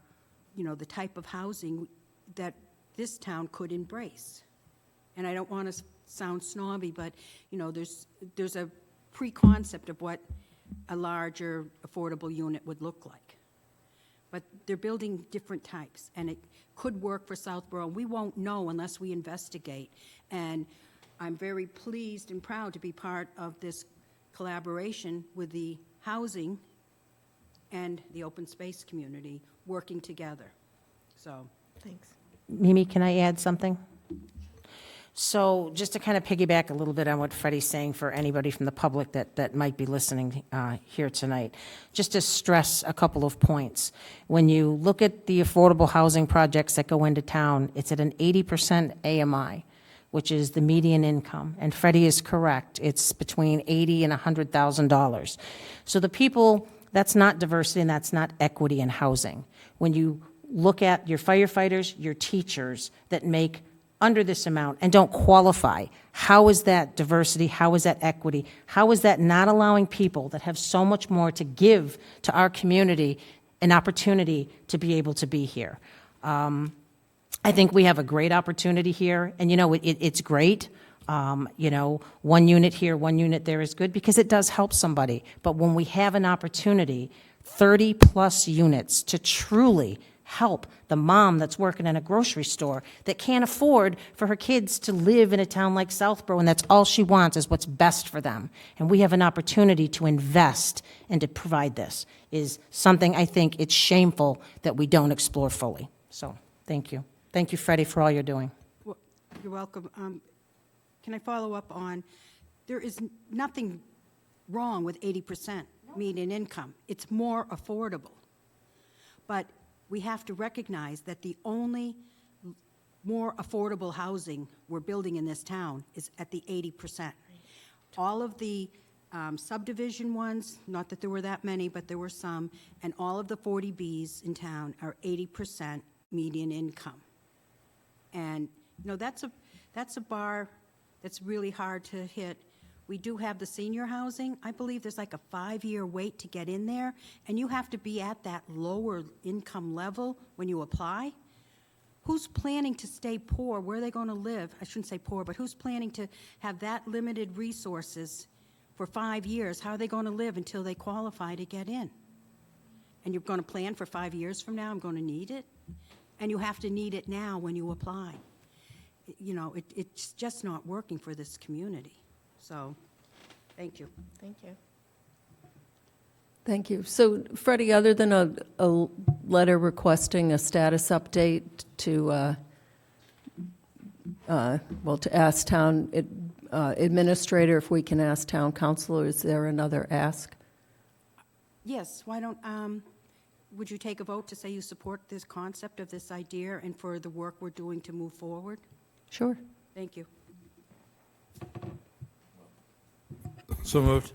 the type of housing that this town could embrace. And I don't want to sound snobby, but, there's a pre-concept of what a larger affordable unit would look like. But they're building different types, and it could work for Southborough. We won't know unless we investigate. And I'm very pleased and proud to be part of this collaboration with the housing and the open space community working together. So, Thanks. Mimi, can I add something? So just to kind of piggyback a little bit on what Freddie's saying for anybody from the public that might be listening here tonight, just to stress a couple of points. When you look at the affordable housing projects that go into town, it's at an 80% AMI, which is the median income. And Freddie is correct. It's between $80,000 and $100,000. So the people, that's not diversity and that's not equity in housing. When you look at your firefighters, your teachers that make under this amount and don't qualify, how is that diversity? How is that equity? How is that not allowing people that have so much more to give to our community an opportunity to be able to be here? I think we have a great opportunity here, and it's great. One unit here, one unit there is good because it does help somebody. But when we have an opportunity, 30 plus units to truly help the mom that's working in a grocery store that can't afford for her kids to live in a town like Southborough, and that's all she wants is what's best for them. And we have an opportunity to invest and to provide this is something I think it's shameful that we don't explore fully. So, thank you. Thank you, Freddie, for all you're doing. Well, you're welcome. Can I follow up on, there is nothing wrong with 80% median income. It's more affordable. But we have to recognize that the only more affordable housing we're building in this town is at the 80%. All of the subdivision ones, not that there were that many, but there were some, and all of the 40Bs in town are 80% median income. And, that's a bar that's really hard to hit. We do have the senior housing. I believe there's like a 5-year wait to get in there, and you have to be at that lower income level when you apply. Who's planning to stay poor? Where are they going to live? I shouldn't say poor, but who's planning to have that limited resources for 5 years? How are they going to live until they qualify to get in? And you're going to plan for 5 years from now, I'm going to need it? And you have to need it now when you apply. It's just not working for this community. So, thank you. Thank you. Thank you. So, Freddie, other than a letter requesting a status update to ask town administrator if we can ask town council, is there another ask? Yes, why don't, would you take a vote to say you support this concept of this idea and for the work we're doing to move forward? Sure. Thank you. So moved.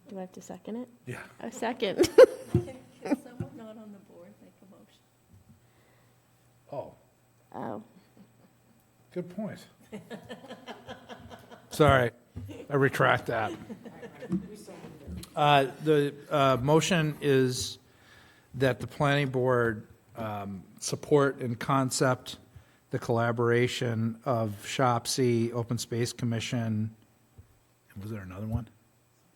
Do I have to second it? Yeah. A second. Can someone not on the board make a motion? Oh, Oh. good point. Sorry, I retract that. The motion is that the planning board support in concept the collaboration of SHOPC, Open Space Commission, and was there another one?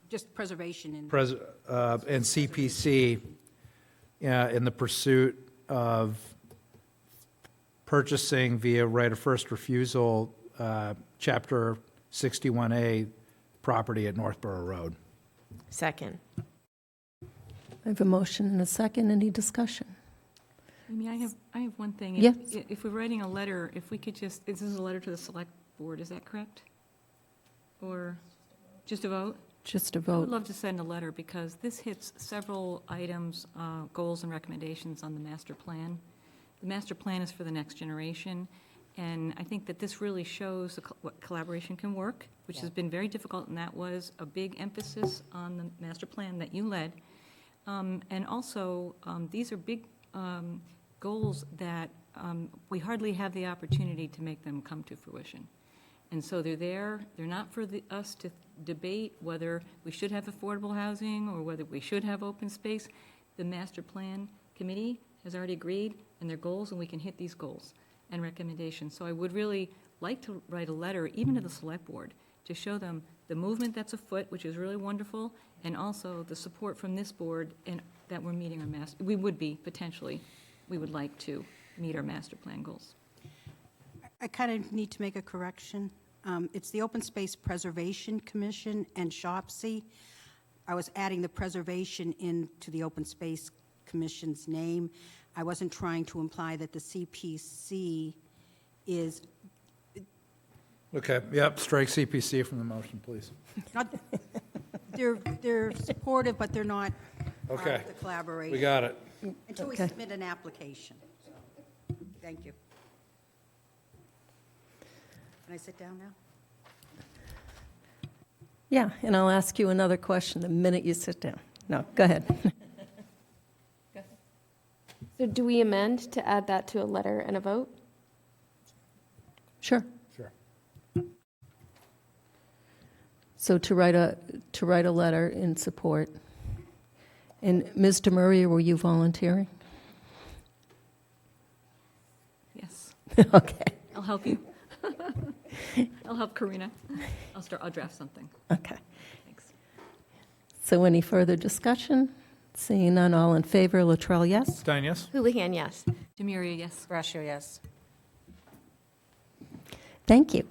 Just preservation and And CPC in the pursuit of purchasing via right of first refusal, Chapter 61A property at Northborough Road. Second. I have a motion and a second. Any discussion? I have one thing. Yes. If we're writing a letter, if we could just, this is a letter to the select board, is that correct? Or just a vote? Just a I would vote. love to send a letter because this hits several items, goals and recommendations on the master plan. The master plan is for the next generation, and I think that this really shows what collaboration can work, which has been very difficult, and that was a big emphasis on the master plan that you led. And also, these are big goals that we hardly have the opportunity to make them come to fruition. And so they're there, they're not for us to debate whether we should have affordable housing or whether we should have open space. The master plan committee has already agreed on their goals, and we can hit these goals and recommendations. So I would really like to write a letter, even to the select board, to show them the movement that's afoot, which is really wonderful, and also the support from this board and that we're meeting our we would be, potentially, we would like to meet our master plan goals. I kind of need to make a correction. It's the Open Space Preservation Commission and SHOPC. I was adding the preservation into the Open Space Commission's name. I wasn't trying to imply that the CPC is Okay, yep, strike CPC from the motion, please. not, they're supportive, but they're not part Okay. of the collaboration. We got it. Until we Okay. submit an application. So, thank you. Can I sit down now? Yeah, and I'll ask you another question the minute you sit down. No, go ahead. So do we amend to add that to a letter and a vote? Sure. Sure. So to write a letter in support. And Ms. DeMurray, were you volunteering? Yes, Okay, I'll help you. I'll help Karina. I'll draft something. okay. Thanks. So any further discussion? Seeing none, all in favor, Latrell, yes? Stein, yes? Houlihan, yes. Demiria, yes. Brascio, yes. Thank you.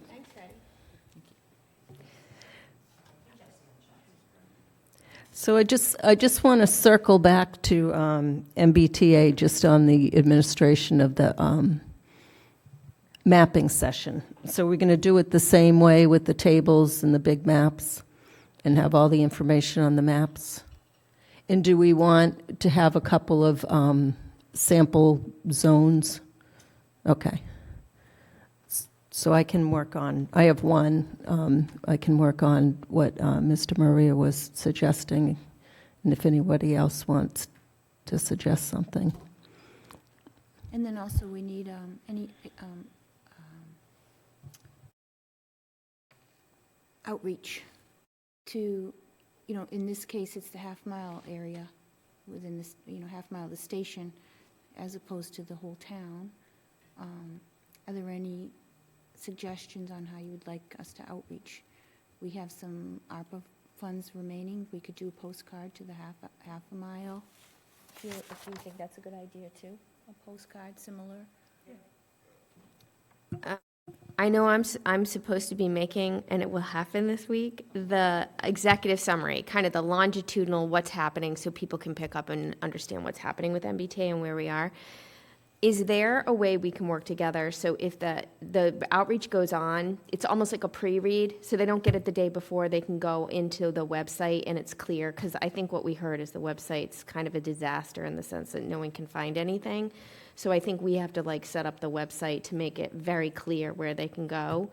So I just want to circle back to MBTA, just on the administration of the mapping session. So we're going to do it the same way with the tables and the big maps and have all the information on the maps? And do we want to have a couple of sample zones? Okay. So I can work on, I have one, I can work on what Mr. Maria was suggesting, and if anybody else wants to suggest something. And then also we need any outreach to, in this case, it's the half-mile area within this, half-mile of the station, as opposed to the whole town. Are there any suggestions on how you would like us to outreach? We have some ARPA funds remaining. We could do a postcard to the half a mile. If you think that's a good idea too, a postcard similar. I know I'm supposed to be making, and it will happen this week, the executive summary, kind of the longitudinal what's happening so people can pick up and understand what's happening with MBTA and where we are. Is there a way we can work together so if the outreach goes on, it's almost like a pre-read, so they don't get it the day before, they can go into the website and it's clear? Because I think what we heard is the website's kind of a disaster in the sense that no one can find anything. So I think we have to set up the website to make it very clear where they can go.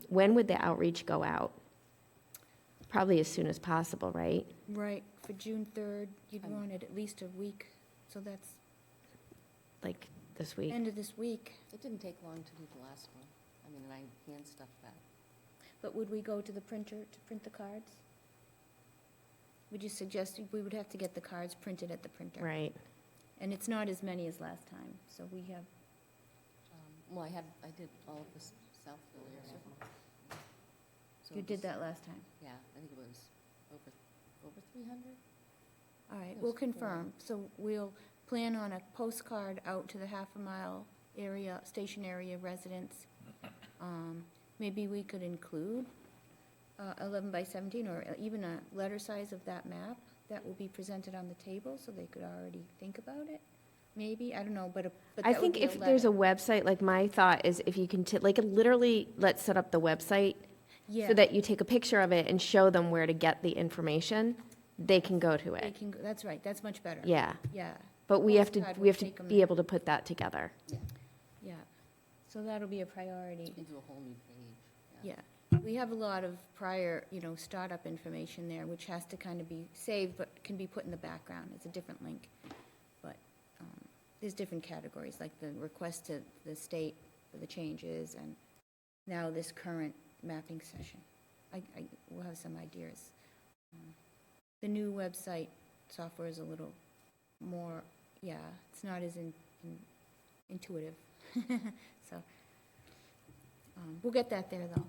When would the outreach go out? Probably as soon as possible, right? Right, for June 3rd, you'd want it at least a week, so that's Like this week? end of this week. It didn't take long to do the last one. I mean, and I hand stuff back. But would we go to the printer to print the cards? Would you suggest we would have to get the cards printed at the printer? Right. And it's not as many as last time, so we have, Well, I did all of this Southville area. So you it did was- that last time. Yeah, I think it was over 300. All right, It we'll was confirm. So we'll plan on a postcard out to the half-a-mile area, station area residents. Maybe we could include 11 by 17, or even a letter size of that map that will be presented on the table, so they could already think about it. Maybe, I don't know, but I that would think be if there's a letter. website, my thought is if you can, literally, let's set up the website Yeah, so that you take a picture of it and show them where to get the information, they can go to they it. can, that's right, that's much better. Yeah, Yeah, but we have Postcard to will take 'em be there. able to put that together. yeah. So that'll be a priority. You can do a whole new page. Yeah, we have a lot of prior, startup information there, which has to kind of be saved, but can be put in the background. It's a different link. But there's different categories, like the request to the state for the changes, and now this current mapping session. I will have some ideas. The new website software is a little more, it's not as intuitive. So we'll get that there, though.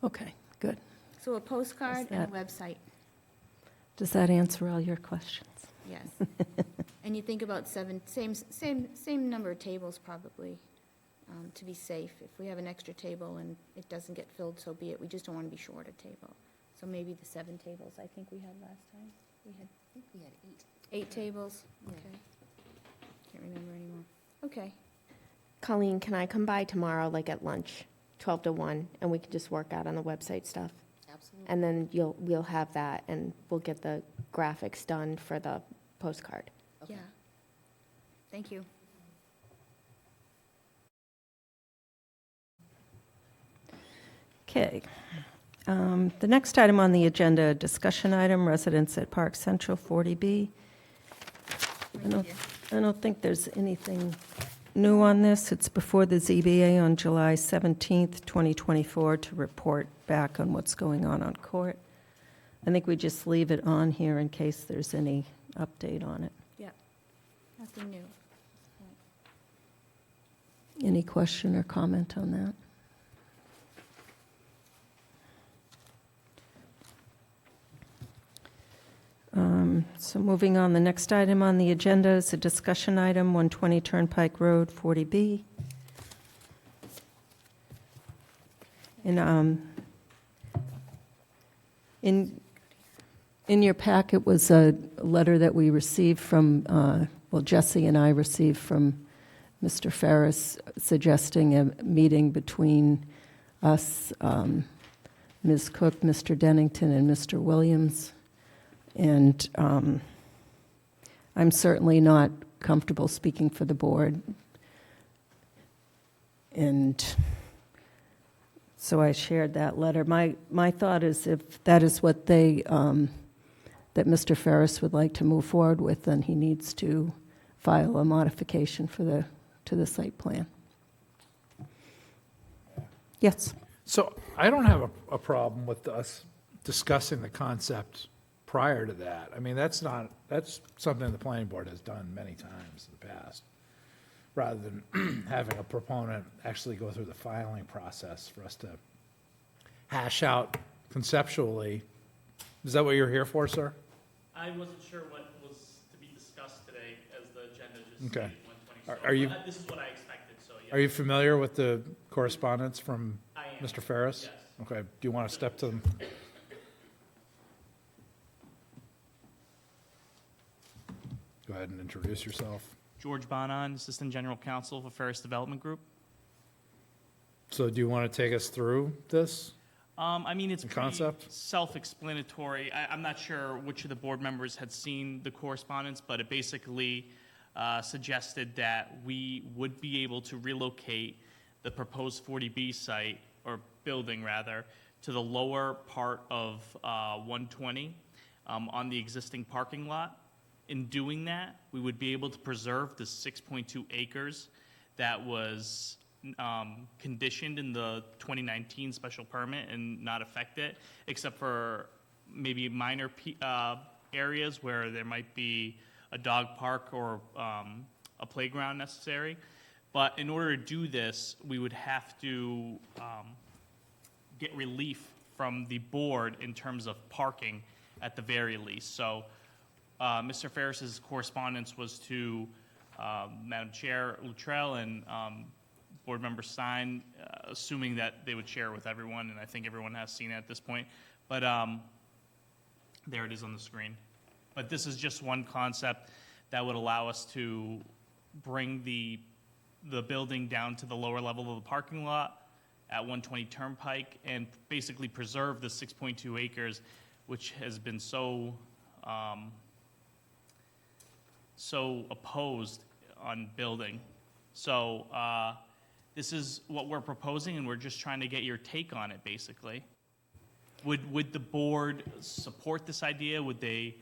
Okay, good. So a postcard Does and a website, Does that answer all your questions? yes. And you think about same number of tables probably, to be safe. If we have an extra table and it doesn't get filled, so be it. We just don't want to be short a table. So maybe the 7 tables I think we had last time. We had I think we had 8 tables? Yeah. Okay. Can't remember anymore. Okay. Colleen, can I come by tomorrow, at lunch, 12 to 1, and we can just work out on the website stuff? 8. Absolutely. And then we'll have that, and we'll get the graphics done for the postcard. Okay. Yeah. Thank you. Okay. The next item on the agenda, discussion item, residents at Park Central 40B. I don't think there's anything new on this. It's before the ZBA on July 17th, 2024, to report back on what's going on court. I think we just leave it on here in case there's any update on it. Yeah. Nothing new. Any question or comment on that? So moving on, the next item on the agenda is a discussion item, 120 Turnpike Road, 40B. And in your packet was a letter that we received from, well, Jesse and I received from Mr. Ferris suggesting a meeting between us, Ms. Cook, Mr. Dennington, and Mr. Williams. And I'm certainly not comfortable speaking for the board. And so I shared that letter. My thought is if that is what they, that Mr. Ferris would like to move forward with, then he needs to file a modification to the site plan. Yes. So I don't have a problem with us discussing the concept prior to that. I mean, that's something the planning board has done many times in the past, rather than having a proponent actually go through the filing process for us to hash out conceptually. Is that what you're here for, sir? I wasn't sure what was to be discussed today, as the agenda just Okay. stated 120. Are you- But this is what I expected, so yeah. Are you familiar with the correspondence from I am. Mr. Ferris? Yes. Okay, do you want to step to them? Go ahead and introduce yourself. George Bonan, Assistant General Counsel for Ferris Development Group. So do you want to take us through this? I mean, it's The pretty concept? self-explanatory. I'm not sure which of the board members had seen the correspondence, but it basically suggested that we would be able to relocate the proposed 40B site, or building rather, to the lower part of 120 on the existing parking lot. In doing that, we would be able to preserve the 6.2 acres that was conditioned in the 2019 special permit and not affect it, except for maybe minor areas where there might be a dog park or a playground necessary. But in order to do this, we would have to get relief from the board in terms of parking at the very least. So Mr. Ferris's correspondence was to Madam Chair Luttrell and Board Member Stein, assuming that they would share with everyone, and I think everyone has seen it at this point. But there it is on the screen. But this is just one concept that would allow us to bring the building down to the lower level of the parking lot at 120 Turnpike and basically preserve the 6.2 acres, which has been so opposed on building. So this is what we're proposing, and we're just trying to get your take on it, basically. Would the board support this idea? Would they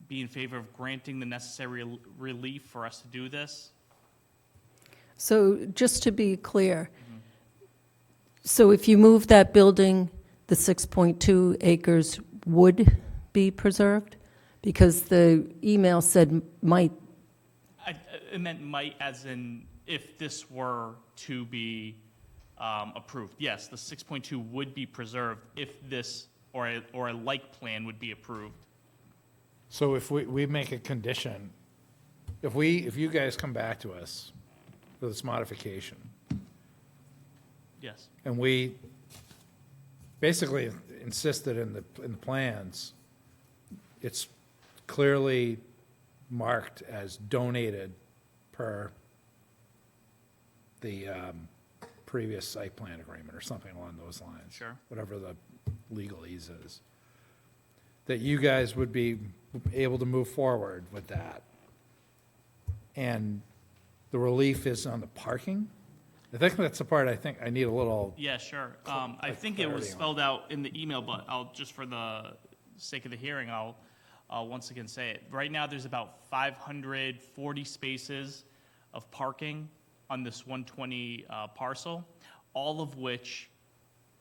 be in favor of granting the necessary relief for us to do this? So just to be clear, so if you move that building, the 6.2 acres would be preserved? Because the email said might. I meant might as in if this were to be approved. Yes, the 6.2 would be preserved if this or a like plan would be approved. So if we make a condition, if you guys come back to us with this modification, Yes. and we basically insisted in the plans, it's clearly marked as donated per the previous site plan agreement or something along those lines. Sure. Whatever the legalese is. That you guys would be able to move forward with that. And the relief is on the parking? I think that's the part I need a little, Yeah, sure. I think it was clarity on. spelled out in the email, but I'll, just for the sake of the hearing, I'll once again say it. Right now, there's about 540 spaces of parking on this 120 parcel, all of which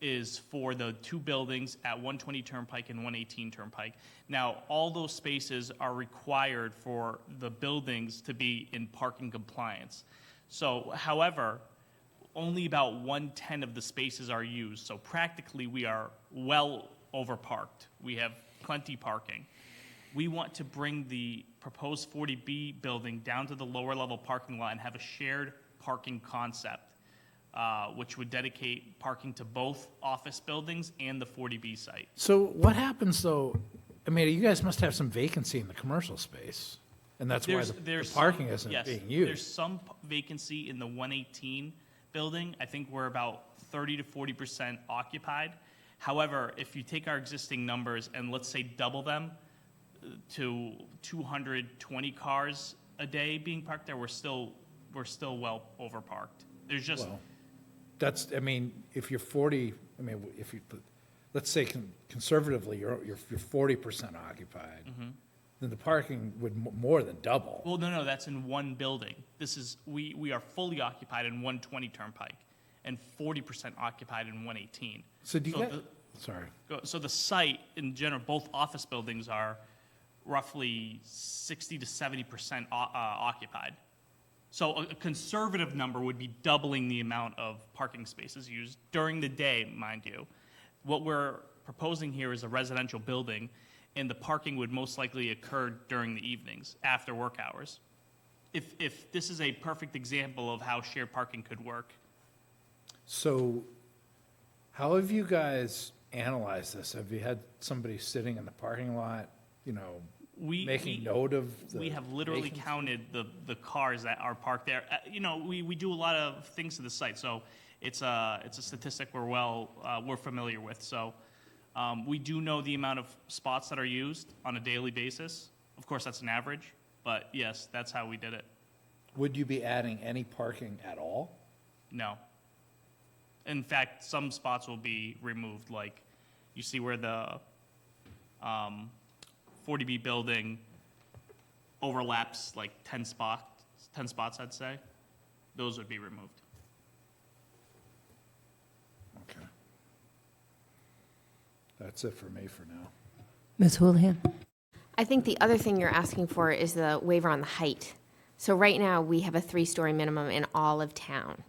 is for the two buildings at 120 Turnpike and 118 Turnpike. Now, all those spaces are required for the buildings to be in parking compliance. So, however, only about 1/10 of the spaces are used. So practically, we are well overparked. We have plenty parking. We want to bring the proposed 40B building down to the lower level parking lot and have a shared parking concept, which would dedicate parking to both office buildings and the 40B site. So what happens though, I mean, you guys must have some vacancy in the commercial space, and that's why the parking isn't being There's used. some vacancy in the 118 building. I think we're about 30 to 40% occupied. However, if you take our existing numbers and let's say double them to 220 cars a day being parked there, we're still well over parked. There's just, Well, that's, I mean, if you're 40, I mean, if you, let's say conservatively, you're 40% occupied, then the parking would more than double. well, no, that's in one building. This is, we are fully occupied in 120 Turnpike and 40% occupied in 118. So do you So get, the- sorry. So the site, in general, both office buildings are roughly 60 to 70% occupied. So a conservative number would be doubling the amount of parking spaces used during the day, mind you. What we're proposing here is a residential building, and the parking would most likely occur during the evenings, after work hours. If this is a perfect example of how shared parking could work. So how have you guys analyzed this? Have you had somebody sitting in the parking lot, you know, making note of the We have literally vacancy? counted the cars that are parked there. You know, we do a lot of things to the site, so it's a statistic we're familiar with. So we do know the amount of spots that are used on a daily basis. Of course, that's an average, but yes, that's how we did it. Would you be adding any parking at all? No. In fact, some spots will be removed, like you see where the 40B building overlaps like 10 spots, I'd say. Those would be removed. Okay. That's it for me for now. Ms. Houlihan? I think the other thing you're asking for is the waiver on the height. So right now, we have a 3-story minimum in all of town.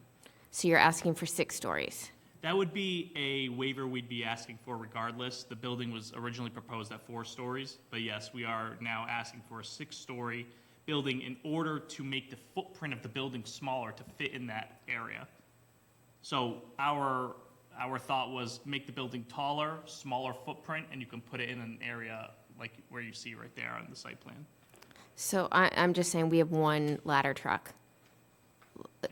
So you're asking for 6 stories. That would be a waiver we'd be asking for regardless. The building was originally proposed at 4 stories, but yes, we are now asking for a 6-story building in order to make the footprint of the building smaller to fit in that area. So our thought was make the building taller, smaller footprint, and you can put it in an area like where you see right there on the site plan. So I'm just saying we have one ladder truck.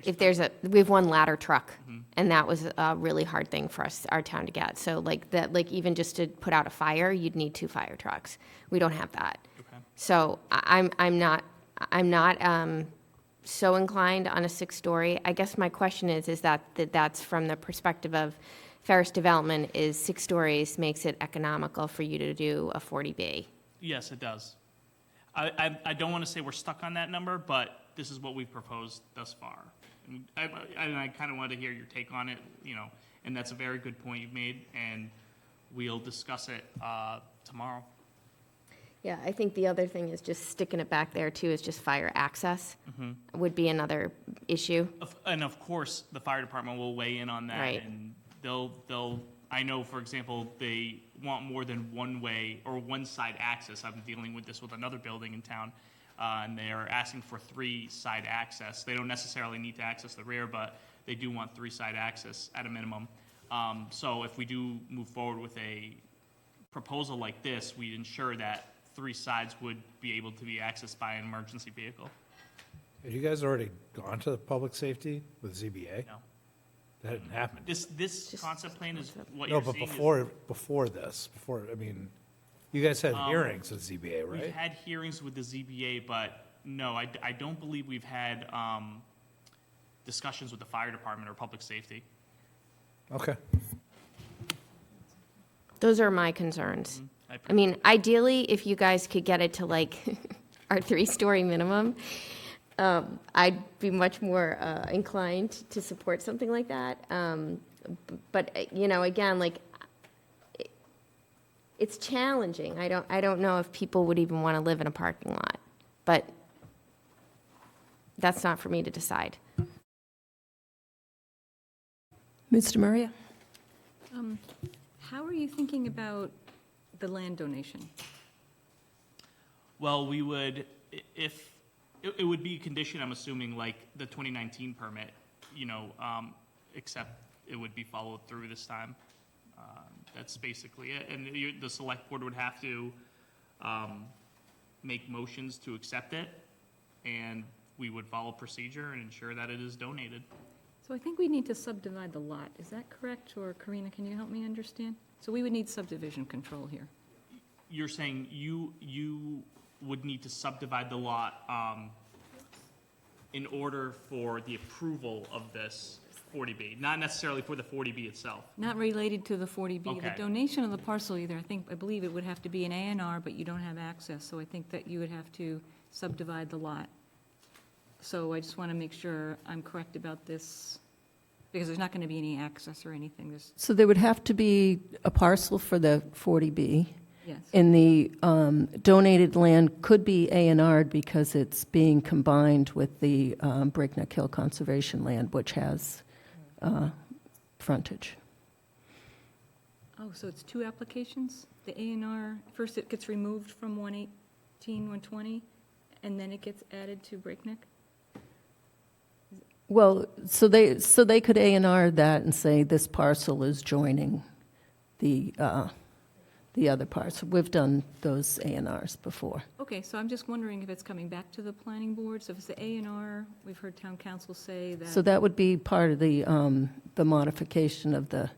We have one ladder truck, and that was a really hard thing for our town to get. So like even just to put out a fire, you'd need 2 fire trucks. We don't have that. Okay. So I'm not so inclined on a 6-story. I guess my question is that's from the perspective of Ferris Development, is 6 stories makes it economical for you to do a 40B. Yes, it does. I don't want to say we're stuck on that number, but this is what we've proposed thus far. And I kind of wanted to hear your take on it, you know, and that's a very good point you've made, and we'll discuss it tomorrow. Yeah, I think the other thing is just sticking it back there too, is just fire access would be another issue. And of course, the fire department will weigh in on that, Right. and they'll. I know, for example, they want more than one way or one side access. I'm dealing with this with another building in town, and they're asking for 3-side access. They don't necessarily need to access the rear, but they do want 3-side access at a minimum. So if we do move forward with a proposal like this, we ensure that 3 sides would be able to be accessed by an emergency vehicle. Have you guys already gone to the public safety with ZBA? No. That hadn't happened. This concept plan is what No, you're but seeing is. before this, I mean, you guys had hearings with ZBA, We've right? had hearings with the ZBA, but no, I don't believe we've had discussions with the fire department or public safety. Okay. Those are my concerns. I I mean, ideally, if you guys could get it to like our 3-story minimum, I'd be much more inclined to support something like that. But you know, again, like it's challenging. I don't know if people would even want to live in a parking lot, but that's not for me to decide. Mr. Maria? How are you thinking about the land donation? Well, we would, if, it would be a condition, I'm assuming, like the 2019 permit, except it would be followed through this time. That's basically it. And the select board would have to make motions to accept it, and we would follow procedure and ensure that it is donated. So I think we need to subdivide the lot. Is that correct? Or Karina, can you help me understand? So we would need subdivision control here. You're saying you would need to subdivide the lot in order for the approval of this 40B, not necessarily for the 40B itself. Not related to the 40B. Okay. The donation of the parcel either, I believe it would have to be an A&R, but you don't have access, so I think that you would have to subdivide the lot. So I just want to make sure I'm correct about this, because there's not going to be any access or anything. So there would have to be a parcel for the 40B. Yes. And the donated land could be A&R'd because it's being combined with the Breakneck Hill Conservation Land, which has frontage. Oh, so it's two applications? The A&R, first it gets removed from 118, 120, and then it gets added to Breakneck? Well, so they could A&R that and say this parcel is joining the other parts. We've done those A&Rs before. Okay, so I'm just wondering if it's coming back to the planning board. So if it's the A&R, we've heard town council say that. So that would be part of the modification of the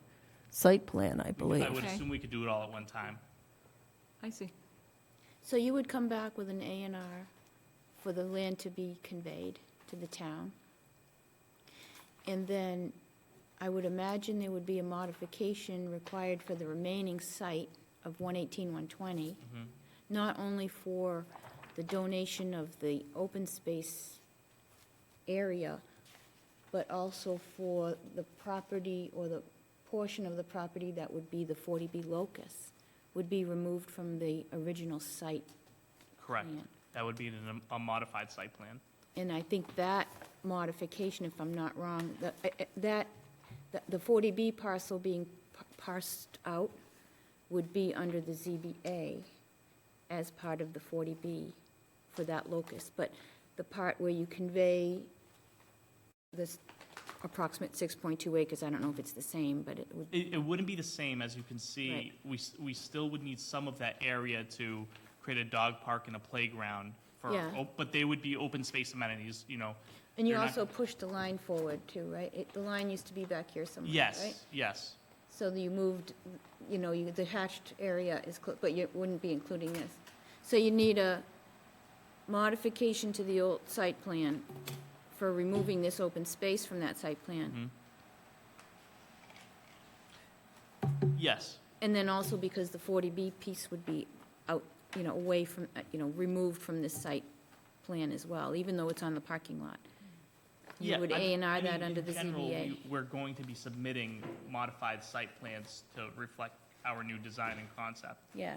site plan, I believe. I would Okay. assume we could do it all at one time. I see. So you would come back with an A&R for the land to be conveyed to the town. And then I would imagine there would be a modification required for the remaining site of 118, 120, not only for the donation of the open space area, but also for the property or the portion of the property that would be the 40B locus, would be removed from the original site Correct. plan. That would be a modified site plan. And I think that modification, if I'm not wrong, the 40B parcel being parsed out would be under the ZBA as part of the 40B for that locus. But the part where you convey this approximate 6.2 acres, I don't know if it's the same, but it would, It wouldn't be the same, as you can see. Right. We still would need some of that area to create a dog park and a playground for, Yeah. but they would be open space amenities, and you They're not- also pushed the line forward too, right? The line used to be back here somewhere, right? Yes, yes. So you moved, the hatched area is, but you wouldn't be including this. So you need a modification to the old site plan for removing this open space from that site plan. Yes, And then also because the 40B piece would be out, away from, removed from this site plan as well, even though it's on the parking lot. yeah. You would I A&R mean, that under in the general, ZBA. We're going to be submitting modified site plans to reflect our new design and concept. Yeah,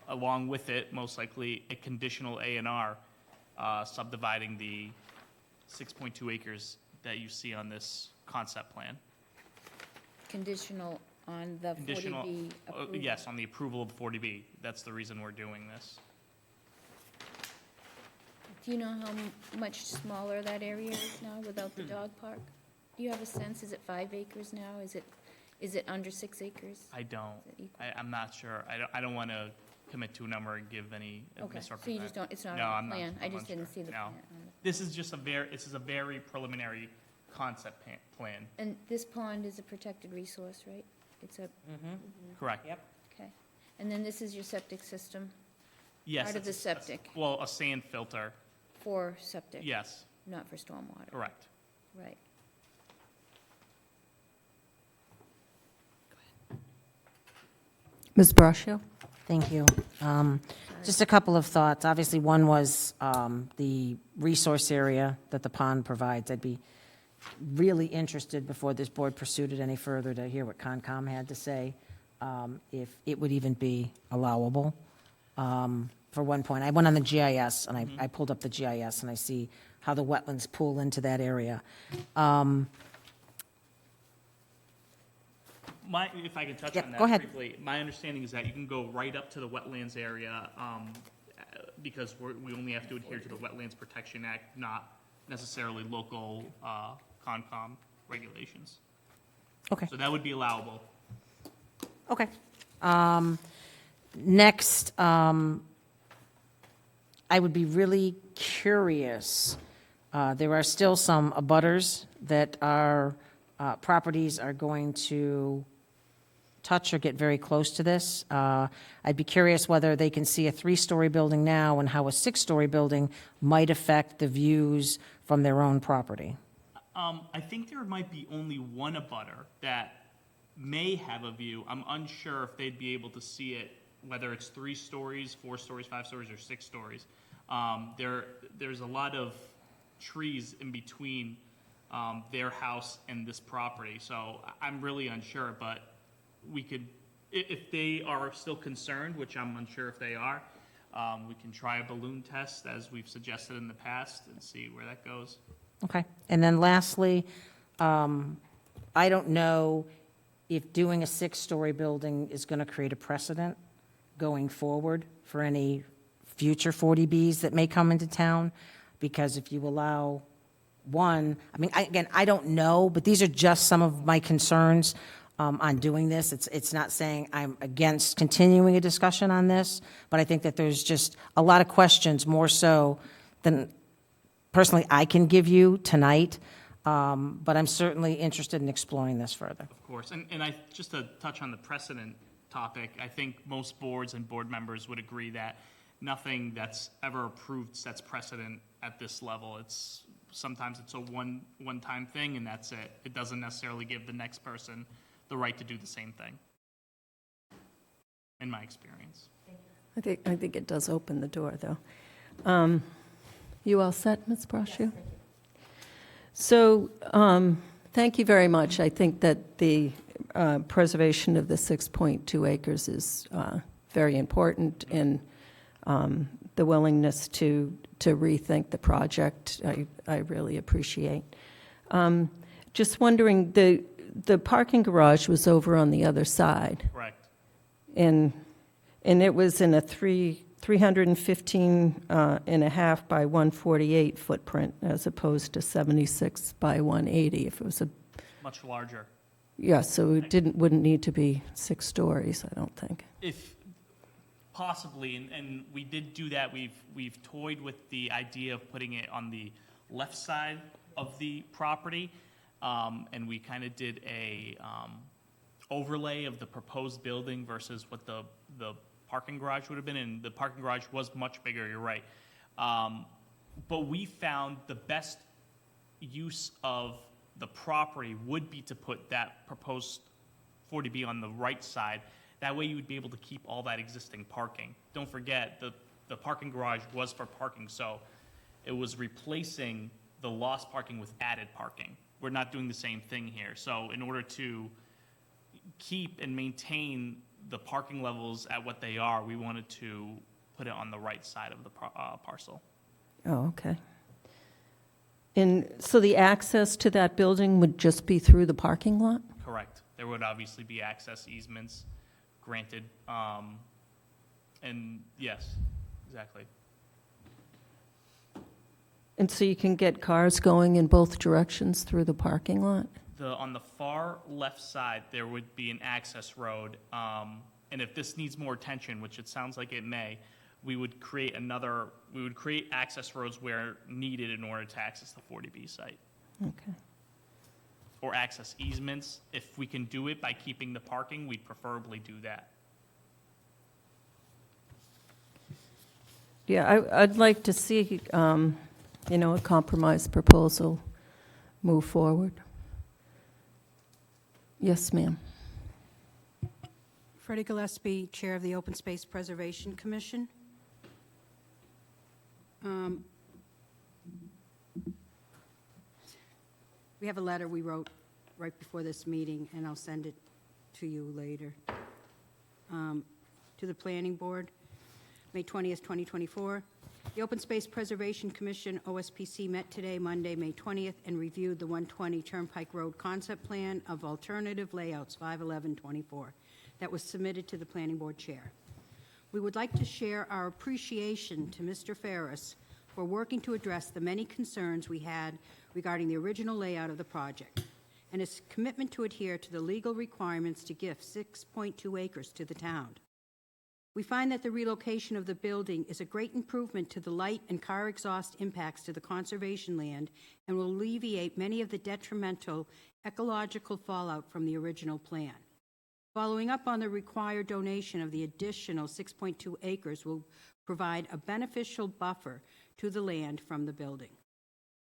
Along with it, most likely, a conditional A&R subdividing the 6.2 acres that you see on this concept plan. conditional on the Conditional, 40B approval. yes, on the approval of 40B. That's the reason we're doing this. Do you know how much smaller that area is now without the dog park? Do you have a sense? Is it 5 acres now? Is it under 6 acres? I don't. Is it equal? I'm not sure. I don't want to commit to a number and give any Okay, so misrepresent. you just don't, it's not No, on I'm the not- plan? I I'm just didn't unsure. see the No. plan. This is just this is a very preliminary concept plan. And this pond is a protected resource, right? It's a, Correct. Yep. okay. And then this is your septic system Yes. Part of it's the a- septic. Well, a sand filter. for septic? Yes, Not for stormwater? correct. Right. Ms. Brascio? Thank you. Just a couple of thoughts. Obviously, one was the resource area that the pond provides. I'd be really interested, before this board pursued it any further, to hear what Concom had to say, if it would even be allowable. For one point, I went on the GIS, and I pulled up the GIS, and I see how the wetlands pool into that area. If I can touch Yep, on that go ahead. briefly, my understanding is that you can go right up to the wetlands area because we only have to adhere to the Wetlands Protection Act, not necessarily local Concom regulations. Okay. So that would be allowable. Okay. Next, I would be really curious. There are still some abutters that our properties are going to touch or get very close to this. I'd be curious whether they can see a 3-story building now and how a 6-story building might affect the views from their own property. I think there might be only one abutter that may have a view. I'm unsure if they'd be able to see it, whether it's 3 stories, 4 stories, 5 stories, or 6 stories. There's a lot of trees in between their house and this property, so I'm really unsure, but we could, if they are still concerned, which I'm unsure if they are, we can try a balloon test, as we've suggested in the past, and see where that goes. Okay. And then lastly, I don't know if doing a 6-story building is going to create a precedent going forward for any future 40Bs that may come into town, because if you allow one, I mean, again, I don't know, but these are just some of my concerns on doing this. It's not saying I'm against continuing a discussion on this, but I think that there's just a lot of questions, more so than personally I can give you tonight, but I'm certainly interested in exploring this further. Of course, and I, just to touch on the precedent topic, I think most boards and board members would agree that nothing that's ever approved sets precedent at this level. Sometimes it's a one-time thing, and that's it. It doesn't necessarily give the next person the right to do the same thing, in my experience. I think it does open the door, though. You all set, Ms. Brochu? So, thank you very much. I think that the preservation of the 6.2 acres is very important, and the willingness to rethink the project, I really appreciate. Just wondering, the parking garage was over on the other side, Correct. and it was in a 315 and a half by 148 footprint, as opposed to 76 by 180. If it was a Much larger. yeah, so it wouldn't need to be 6 stories, I don't think. If possibly, and we did do that, we've toyed with the idea of putting it on the left side of the property, and we kind of did a overlay of the proposed building versus what the parking garage would have been, and the parking garage was much bigger, you're right. But we found the best use of the property would be to put that proposed 40B on the right side. That way you would be able to keep all that existing parking. Don't forget, the parking garage was for parking, so it was replacing the lost parking with added parking. We're not doing the same thing here. So in order to keep and maintain the parking levels at what they are, we wanted to put it on the right side of the parcel. Oh, okay. And so the access to that building would just be through the parking lot? Correct. There would obviously be access easements granted, and yes, exactly. And so you can get cars going in both directions through the parking lot? On the far left side, there would be an access road, and if this needs more attention, which it sounds like it may, we would create access roads where needed in order to access the 40B site. Okay. Or access easements. If we can do it by keeping the parking, we'd preferably do that. Yeah, I'd like to see, a compromise proposal move forward. Yes, ma'am. Freddie Gillespie, Chair of the Open Space Preservation Commission. We have a letter we wrote right before this meeting, and I'll send it to you later, to the Planning Board, May 20th, 2024. The Open Space Preservation Commission, OSPC, met today, Monday, May 20th, and reviewed the 120 Turnpike Road Concept Plan of Alternative Layouts, 5/11/24, that was submitted to the Planning Board Chair. We would like to share our appreciation to Mr. Ferris for working to address the many concerns we had regarding the original layout of the project, and his commitment to adhere to the legal requirements to gift 6.2 acres to the town. We find that the relocation of the building is a great improvement to the light and car exhaust impacts to the conservation land and will alleviate many of the detrimental ecological fallout from the original plan. Following up on the required donation of the additional 6.2 acres will provide a beneficial buffer to the land from the building.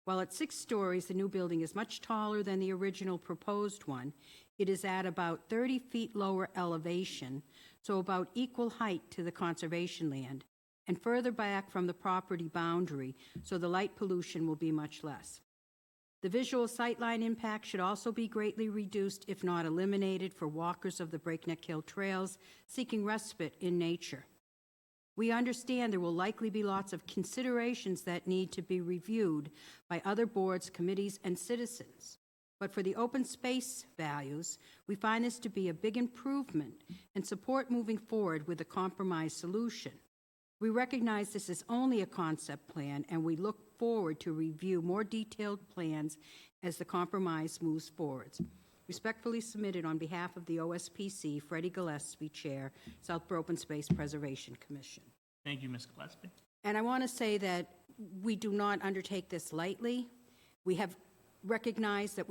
While at 6 stories, the new building is much taller than the original proposed one. It is at about 30 feet lower elevation, so about equal height to the conservation land, and further back from the property boundary, so the light pollution will be much less. The visual sightline impact should also be greatly reduced, if not eliminated, for walkers of the Breakneck Hill trails seeking respite in nature. We understand there will likely be lots of considerations that need to be reviewed by other boards, committees, and citizens. But for the open space values, we find this to be a big improvement and support moving forward with a compromise solution. We recognize this is only a concept plan, and we look forward to review more detailed plans as the compromise moves forward. Respectfully submitted on behalf of the OSPC, Freddie Gillespie, Chair, Southborough Open Space Preservation Commission. Thank you, Ms. Gillespie. And I want to say that we do not undertake this lightly. We have recognized that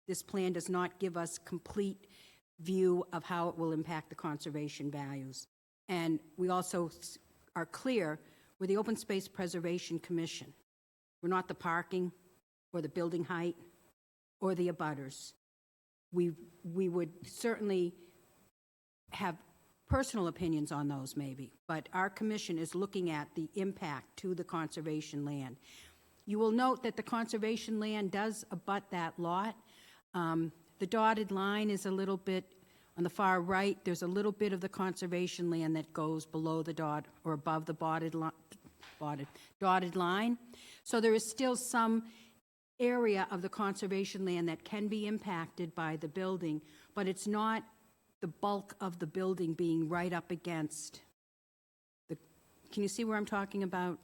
this plan does not give us complete view of how it will impact the conservation values. And we also are clear, we're the Open Space Preservation Commission. We're not the parking or the building height or the abutters. We would certainly have personal opinions on those maybe, but our commission is looking at the impact to the conservation land. You will note that the conservation land does abut that lot. The dotted line is a little bit on the far right. There's a little bit of the conservation land that goes below the dot or above the dotted line. So there is still some area of the conservation land that can be impacted by the building, but it's not the bulk of the building being right up against the, can you see where I'm talking about?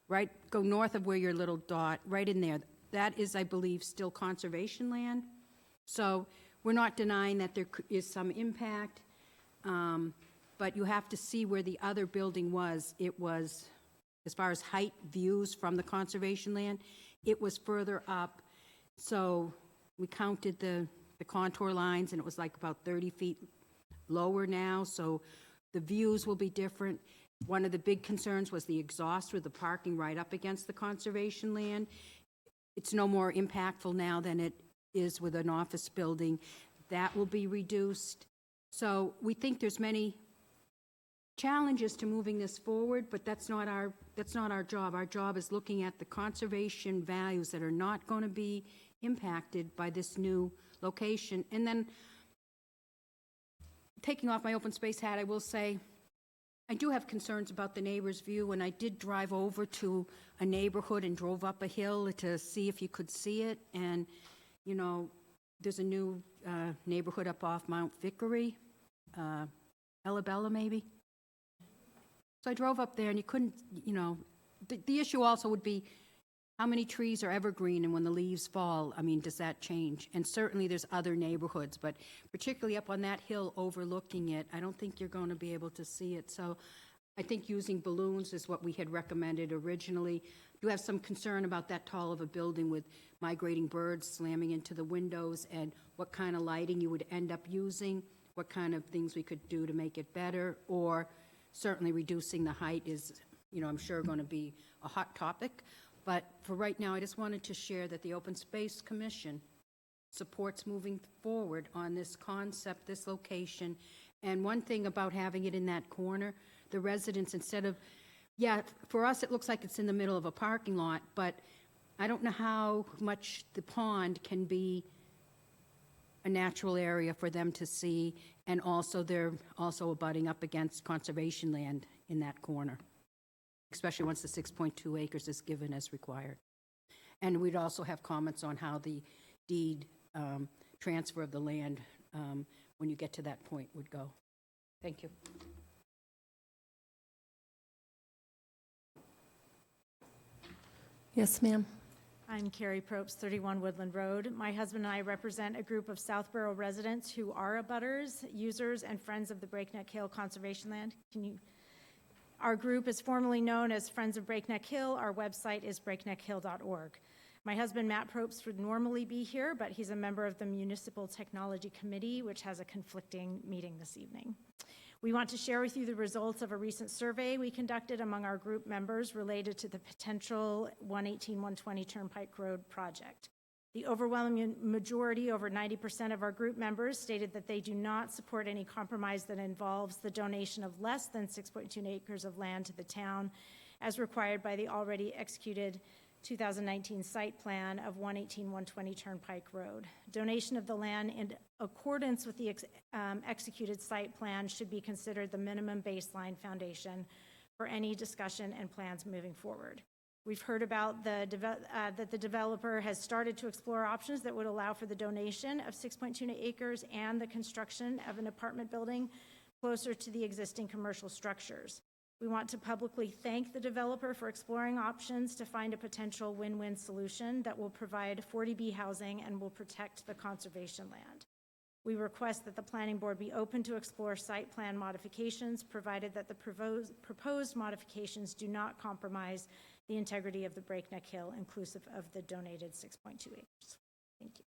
Right, go north of where your little dot, right in there. That is, I believe, still conservation land. So we're not denying that there is some impact, but you have to see where the other building was. It was, as far as height views from the conservation land, it was further up. So we counted the contour lines, and it was like about 30 feet lower now, so the views will be different. One of the big concerns was the exhaust with the parking right up against the conservation land. It's no more impactful now than it is with an office building. That will be reduced. So we think there's many challenges to moving this forward, but that's not our job. Our job is looking at the conservation values that are not going to be impacted by this new location. And then, taking off my open space hat, I will say I do have concerns about the neighbor's view, and I did drive over to a neighborhood and drove up a hill to see if you could see it. And, you know, there's a new neighborhood up off Mount Vickery, Ellabella maybe. So I drove up there, and you couldn't, you know, the issue also would be how many trees are evergreen, and when the leaves fall, I mean, does that change? And certainly there's other neighborhoods, but particularly up on that hill overlooking it, I don't think you're going to be able to see it. So I think using balloons is what we had recommended originally. You have some concern about that tall of a building with migrating birds slamming into the windows and what kind of lighting you would end up using, what kind of things we could do to make it better, or certainly reducing the height is, you know, I'm sure going to be a hot topic. But for right now, I just wanted to share that the Open Space Commission supports moving forward on this concept, this location. And one thing about having it in that corner, the residents, instead of, yeah, for us, it looks like it's in the middle of a parking lot, but I don't know how much the pond can be a natural area for them to see, and also they're also abutting up against conservation land in that corner, especially once the 6.2 acres is given as required. And we'd also have comments on how the deed transfer of the land, when you get to that point, would go. Thank you. Yes, ma'am. I'm Carrie Probst, 31 Woodland Road. My husband and I represent a group of Southborough residents who are abutters, users, and friends of the Breakneck Hill Conservation Land. Our group is formally known as Friends of Breakneck Hill. Our website is breakneckhill.org. My husband, Matt Probst, would normally be here, but he's a member of the Municipal Technology Committee, which has a conflicting meeting this evening. We want to share with you the results of a recent survey we conducted among our group members related to the potential 118-120 Turnpike Road project. The overwhelming majority, over 90% of our group members, stated that they do not support any compromise that involves the donation of less than 6.2 acres of land to the town, as required by the already executed 2019 site plan of 118-120 Turnpike Road. Donation of the land in accordance with the executed site plan should be considered the minimum baseline foundation for any discussion and plans moving forward. We've heard about that the developer has started to explore options that would allow for the donation of 6.2 acres and the construction of an apartment building closer to the existing commercial structures. We want to publicly thank the developer for exploring options to find a potential win-win solution that will provide 40B housing and will protect the conservation land. We request that the planning board be open to explore site plan modifications, provided that the proposed modifications do not compromise the integrity of the Breakneck Hill, inclusive of the donated 6.2 acres. Thank you.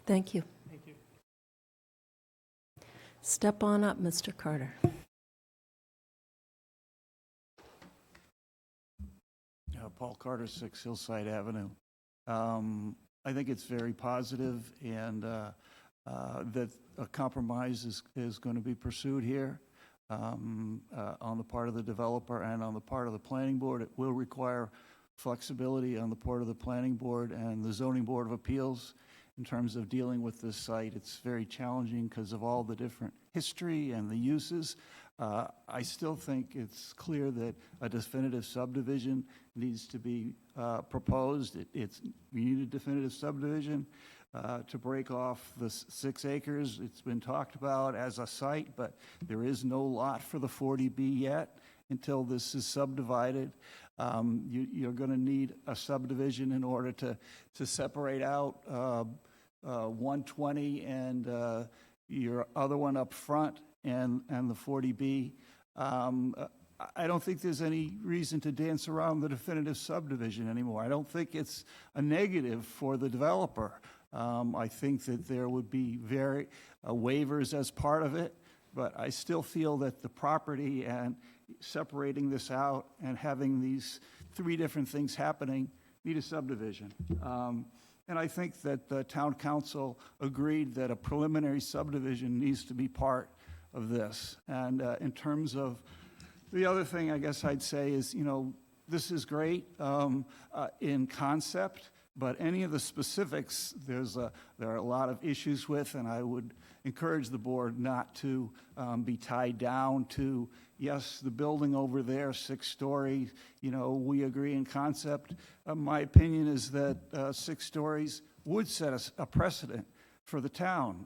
Thank you. Thank you. Step on up, Mr. Carter. Paul Carter, 6 Hillside Avenue. I think it's very positive, and that a compromise is going to be pursued here on the part of the developer and on the part of the planning board. It will require flexibility on the part of the planning board and the zoning board of appeals in terms of dealing with this site. It's very challenging because of all the different history and the uses. I still think it's clear that a definitive subdivision needs to be proposed. We need a definitive subdivision to break off the 6 acres. It's been talked about as a site, but there is no lot for the 40B yet until this is subdivided. You're going to need a subdivision in order to separate out 120 and your other one up front and the 40B. I don't think there's any reason to dance around the definitive subdivision anymore. I don't think it's a negative for the developer. I think that there would be waivers as part of it, but I still feel that the property and separating this out and having these 3 different things happening need a subdivision. And I think that the town council agreed that a preliminary subdivision needs to be part of this. And in terms of the other thing, I guess I'd say is, this is great in concept, but any of the specifics, there are a lot of issues with, and I would encourage the board not to be tied down to, yes, the building over there, 6 stories, we agree in concept. My opinion is that 6 stories would set a precedent for the town.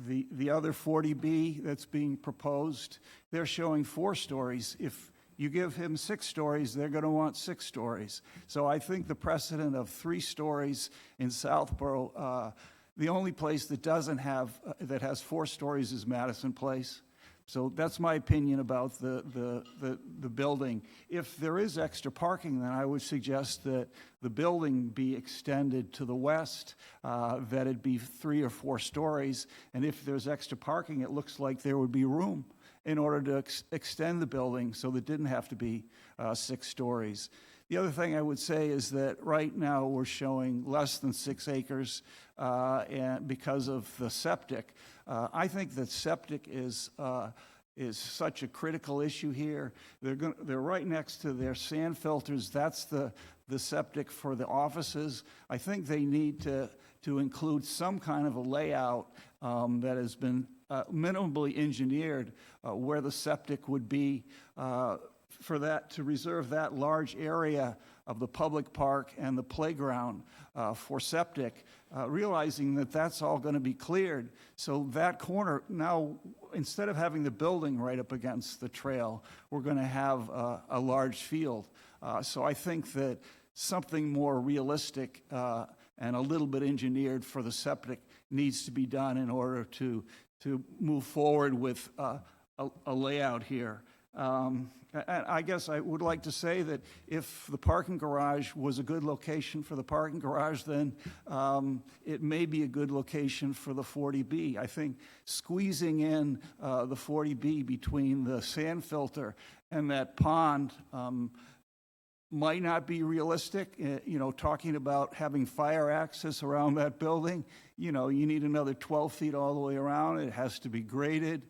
The other 40B that's being proposed, they're showing 4 stories. If you give him 6 stories, they're going to want 6 stories. So I think the precedent of 3 stories in Southborough, the only place that doesn't have, that has 4 stories is Madison Place. So that's my opinion about the building. If there is extra parking, then I would suggest that the building be extended to the west, that it be 3 or 4 stories. And if there's extra parking, it looks like there would be room in order to extend the building so that it didn't have to be 6 stories. The other thing I would say is that right now we're showing less than 6 acres and because of the septic. I think that septic is such a critical issue here. They're right next to their sand filters. That's the septic for the offices. I think they need to include some kind of a layout that has been minimally engineered where the septic would be for that, to reserve that large area of the public park and the playground for septic, realizing that that's all going to be cleared. So that corner, now, instead of having the building right up against the trail, we're going to have a large field. So I think that something more realistic and a little bit engineered for the septic needs to be done in order to move forward with a layout here. And I guess I would like to say that if the parking garage was a good location for the parking garage, then it may be a good location for the 40B. I think squeezing in the 40B between the sand filter and that pond might not be realistic. You know, talking about having fire access around that building, you know, you need another 12 feet all the way around. It has to be graded.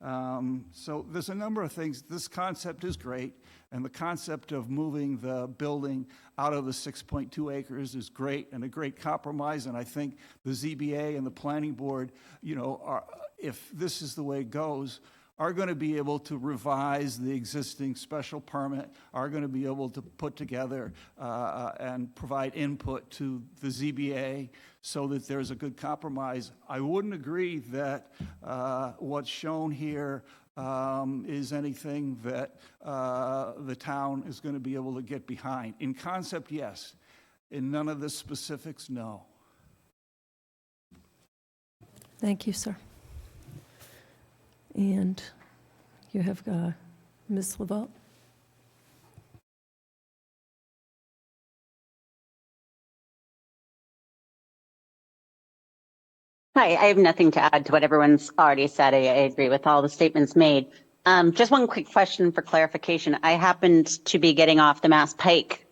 So there's a number of things. This concept is great, and the concept of moving the building out of the 6.2 acres is great and a great compromise, and I think the ZBA and the planning board, you know, if this is the way it goes, are going to be able to revise the existing special permit, are going to be able to put together and provide input to the ZBA so that there's a good compromise. I wouldn't agree that what's shown here is anything that the town is going to be able to get behind. In concept, yes. In none of the specifics, no. Thank you, sir. And you have Ms. Laval. Hi, I have nothing to add to what everyone's already said. I agree with all the statements made. Just one quick question for clarification. I happened to be getting off the Mass Pike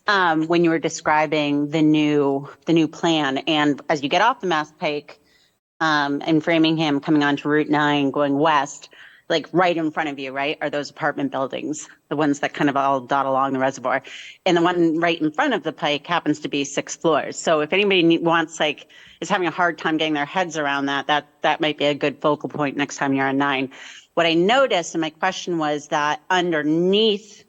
when you were describing the new plan. And as you get off the Mass Pike in Framingham, coming onto Route 9, going west, like right in front of you, right, are those apartment buildings, the ones that kind of all dot along the reservoir. And the one right in front of the Pike happens to be 6 floors. So if anybody wants, like, is having a hard time getting their heads around that might be a good focal point next time you're on 9. What I noticed, and my question was that underneath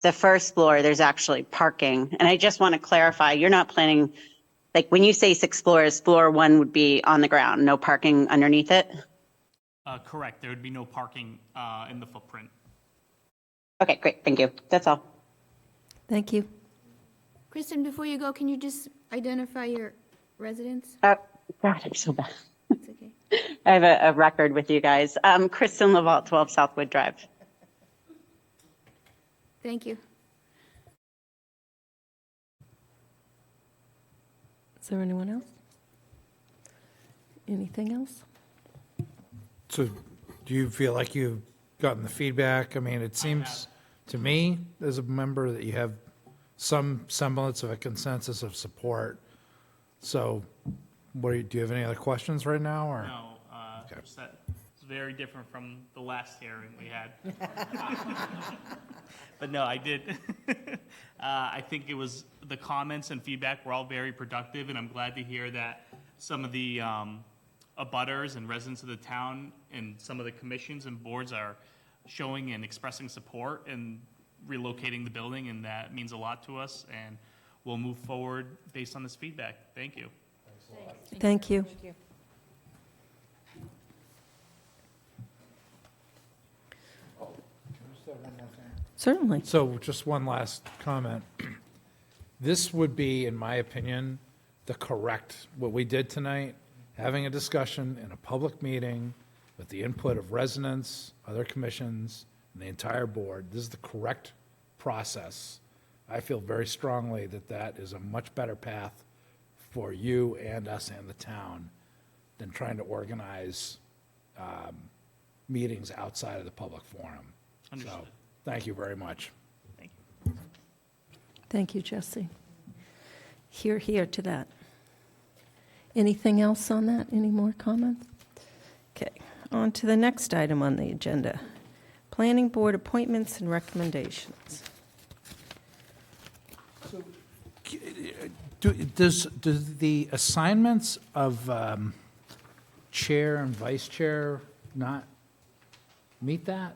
the first floor, there's actually parking. And I just want to clarify, you're not planning, like when you say 6 floors, floor 1 would be on the ground, no parking underneath it? Correct. There would be no parking in the footprint. Okay, great. Thank you. That's all. Thank you. Kristen, before you go, can you just identify your residence? God, I'm so bad. It's okay. I have a record with you guys. Kristen Laval, 12 Southwood Drive. Thank you. Is there anyone else? Anything else? So do you feel like you've gotten the feedback? I mean, it seems to me, as a member, that you have some semblance of a consensus of support. So do you have any other questions right now? Or? No, just that it's very different from the last hearing we had. But no, I did. I think it was, the comments and feedback were all very productive, and I'm glad to hear that some of the abutters and residents of the town and some of the commissions and boards are showing and expressing support and relocating the building, and that means a lot to us, and we'll move forward based on this feedback. Thank you. Thank you. Thank you. Certainly. So just one last comment. This would be, in my opinion, what we did tonight, having a discussion in a public meeting with the input of residents, other commissions, and the entire board. This is the correct process. I feel very strongly that that is a much better path for you and us and the town than trying to organize meetings outside of the public forum. Understood. So, thank you very much. Thank you. Thank you, Jesse. Hear to that. Anything else on that? Any more comments? Okay, on to the next item on the agenda. Planning Board appointments and recommendations. Does the assignments of chair and vice chair not meet that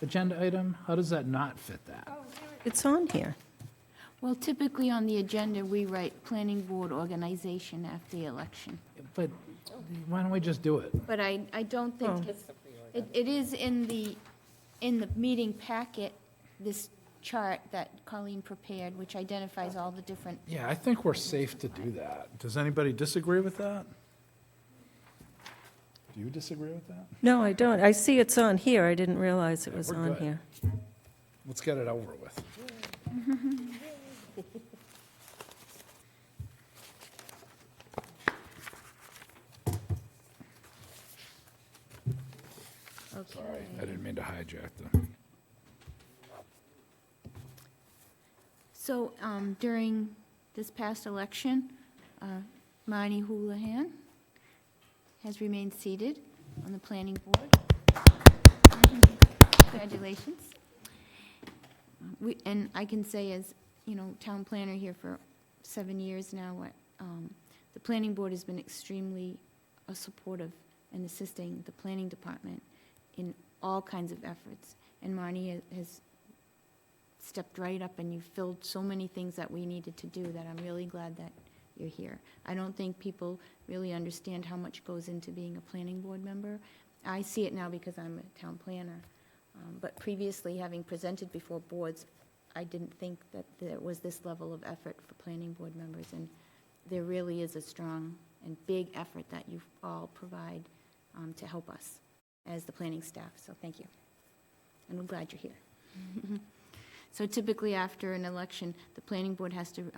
agenda item? How does that not fit that? It's on here. Well, typically on the agenda, we write planning board organization after the election. But why don't we just do it? But I don't think, it is in the meeting packet, this chart that Colleen prepared, which identifies all the different, Yeah, I think we're safe to do that. Does anybody disagree with that? Do you disagree with that? No, I don't. I see it's on here. I didn't realize it was we're on good. here. Let's get it over with. Sorry, I didn't mean to hijack them. So during this past election, Marnie Houlihan has remained seated on the planning board. Congratulations. And I can say as, town planner here for 7 years now, the planning board has been extremely supportive and assisting the planning department in all kinds of efforts. And Marnie has stepped right up, and you've filled so many things that we needed to do that I'm really glad that you're here. I don't think people really understand how much goes into being a planning board member. I see it now because I'm a town planner. But previously, having presented before boards, I didn't think that there was this level of effort for planning board members. And there really is a strong and big effort that you all provide to help us as the planning staff. So thank you. And we're glad you're here. So typically after an election, the planning board has to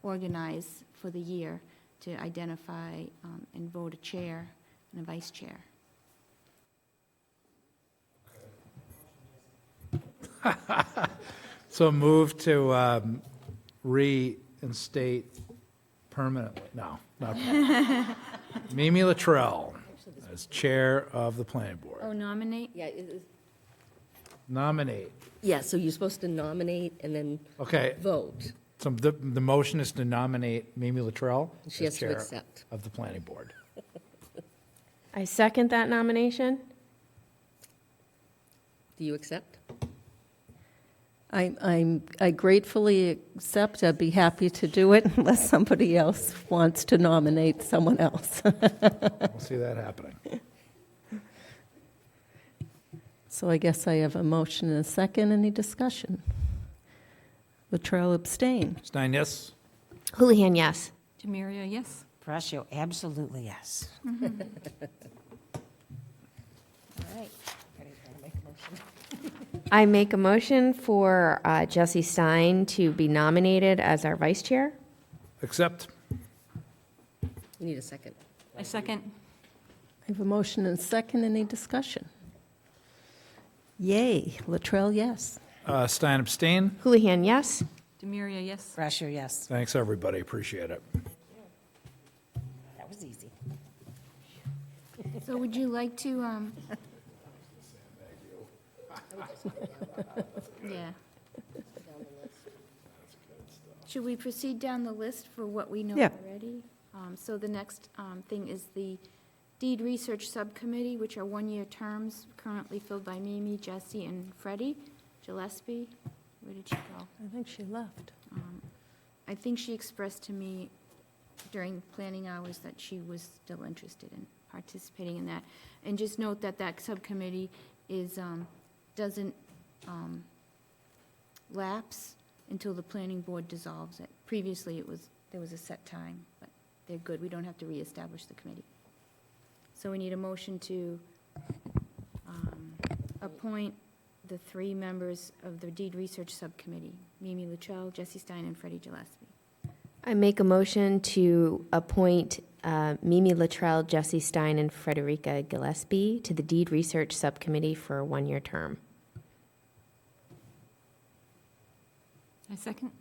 organize for the year to identify and vote a chair and a vice chair. So move to reinstate permanently, no, not Mimi Luttrell as chair of the planning board. Oh, nominate? Yeah, Nominate. yeah, so you're supposed to nominate and then Okay, vote. so the motion is to nominate Mimi Luttrell She as has to chair accept. of the planning board. I second that nomination. Do you accept? I gratefully accept. I'd be happy to do it unless somebody else wants to nominate someone else. We'll see that happening. So I guess I have a motion and a second. Any discussion? Luttrell abstain. Stein, yes? Houlihan, yes. Demiria, yes. Brascio, absolutely yes. All right. I make a motion for Jesse Stein to be nominated as our vice chair. Accept. You need a second. I second. I have a motion and a second. Any discussion? Yay. Luttrell, yes. Stein, abstain. Houlihan, yes. Demiria, yes. Brascio, yes. Thanks, everybody, appreciate it. That was easy. So would you like to, yeah. Should we proceed down the list for what we know Yeah. already? So the next thing is the Deed Research Subcommittee, which are one-year terms currently filled by Mimi, Jesse, and Freddie. Gillespie, where did she go? I think she left. I think she expressed to me during planning hours that she was still interested in participating in that. And just note that that subcommittee is, doesn't lapse until the planning board dissolves it. Previously, there was a set time, but they're good. We don't have to reestablish the committee. So we need a motion to appoint the 3 members of the Deed Research Subcommittee, Mimi Luttrell, Jesse Stein, and Freddie Gillespie. I make a motion to appoint Mimi Luttrell, Jesse Stein, and Frederica Gillespie to the Deed Research Subcommittee for a 1-year term. I second.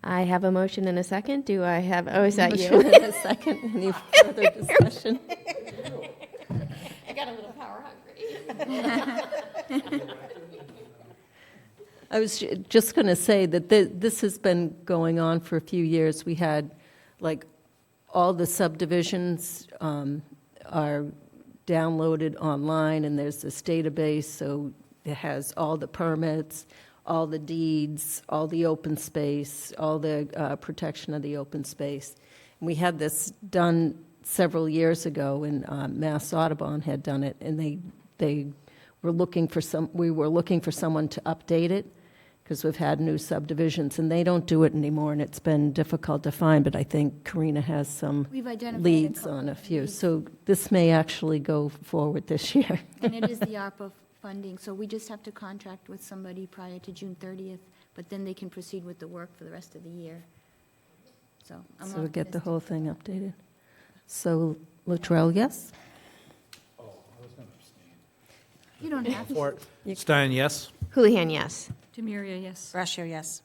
I have a motion and a second. Do I have, oh, is that you? Motion and a second. Any further discussion? I got a little power hungry. I was just going to say that this has been going on for a few years. We had, like, all the subdivisions are downloaded online, and there's this database, so it has all the permits, all the deeds, all the open space, all the protection of the open space. And we had this done several years ago, and Mass Audubon had done it, and they were looking for we were looking for someone to update it, because we've had new subdivisions, and they don't do it anymore, and it's been difficult to find, but I think Karina has some We've identified leads couple on a of few. leads. So this may actually go forward this year. And it is the ARPA funding, so we just have to contract with somebody prior to June 30th, but then they can proceed with the work for the rest of the year. So I'm So we'll get the optimistic. whole thing updated. So Latrell, yes? You don't have to. Stein, yes? Houlihan, yes. Demiria, yes. Brascio, yes.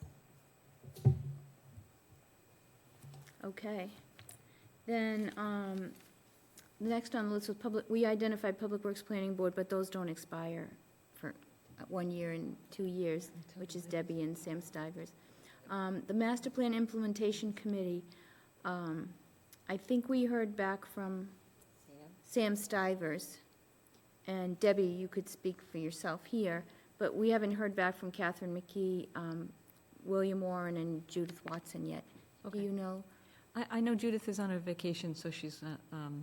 Okay. Then, next on the list was we identified Public Works Planning Board, but those don't expire for 1 year and 2 years, which is Debbie and Sam Stivers. The Master Plan Implementation Committee, I think we heard back from Sam Stivers. And Debbie, you could speak for yourself here, but we haven't heard back from Catherine McKee, William Warren, and Judith Watson yet. Do you know? I know Judith is on a vacation, so she's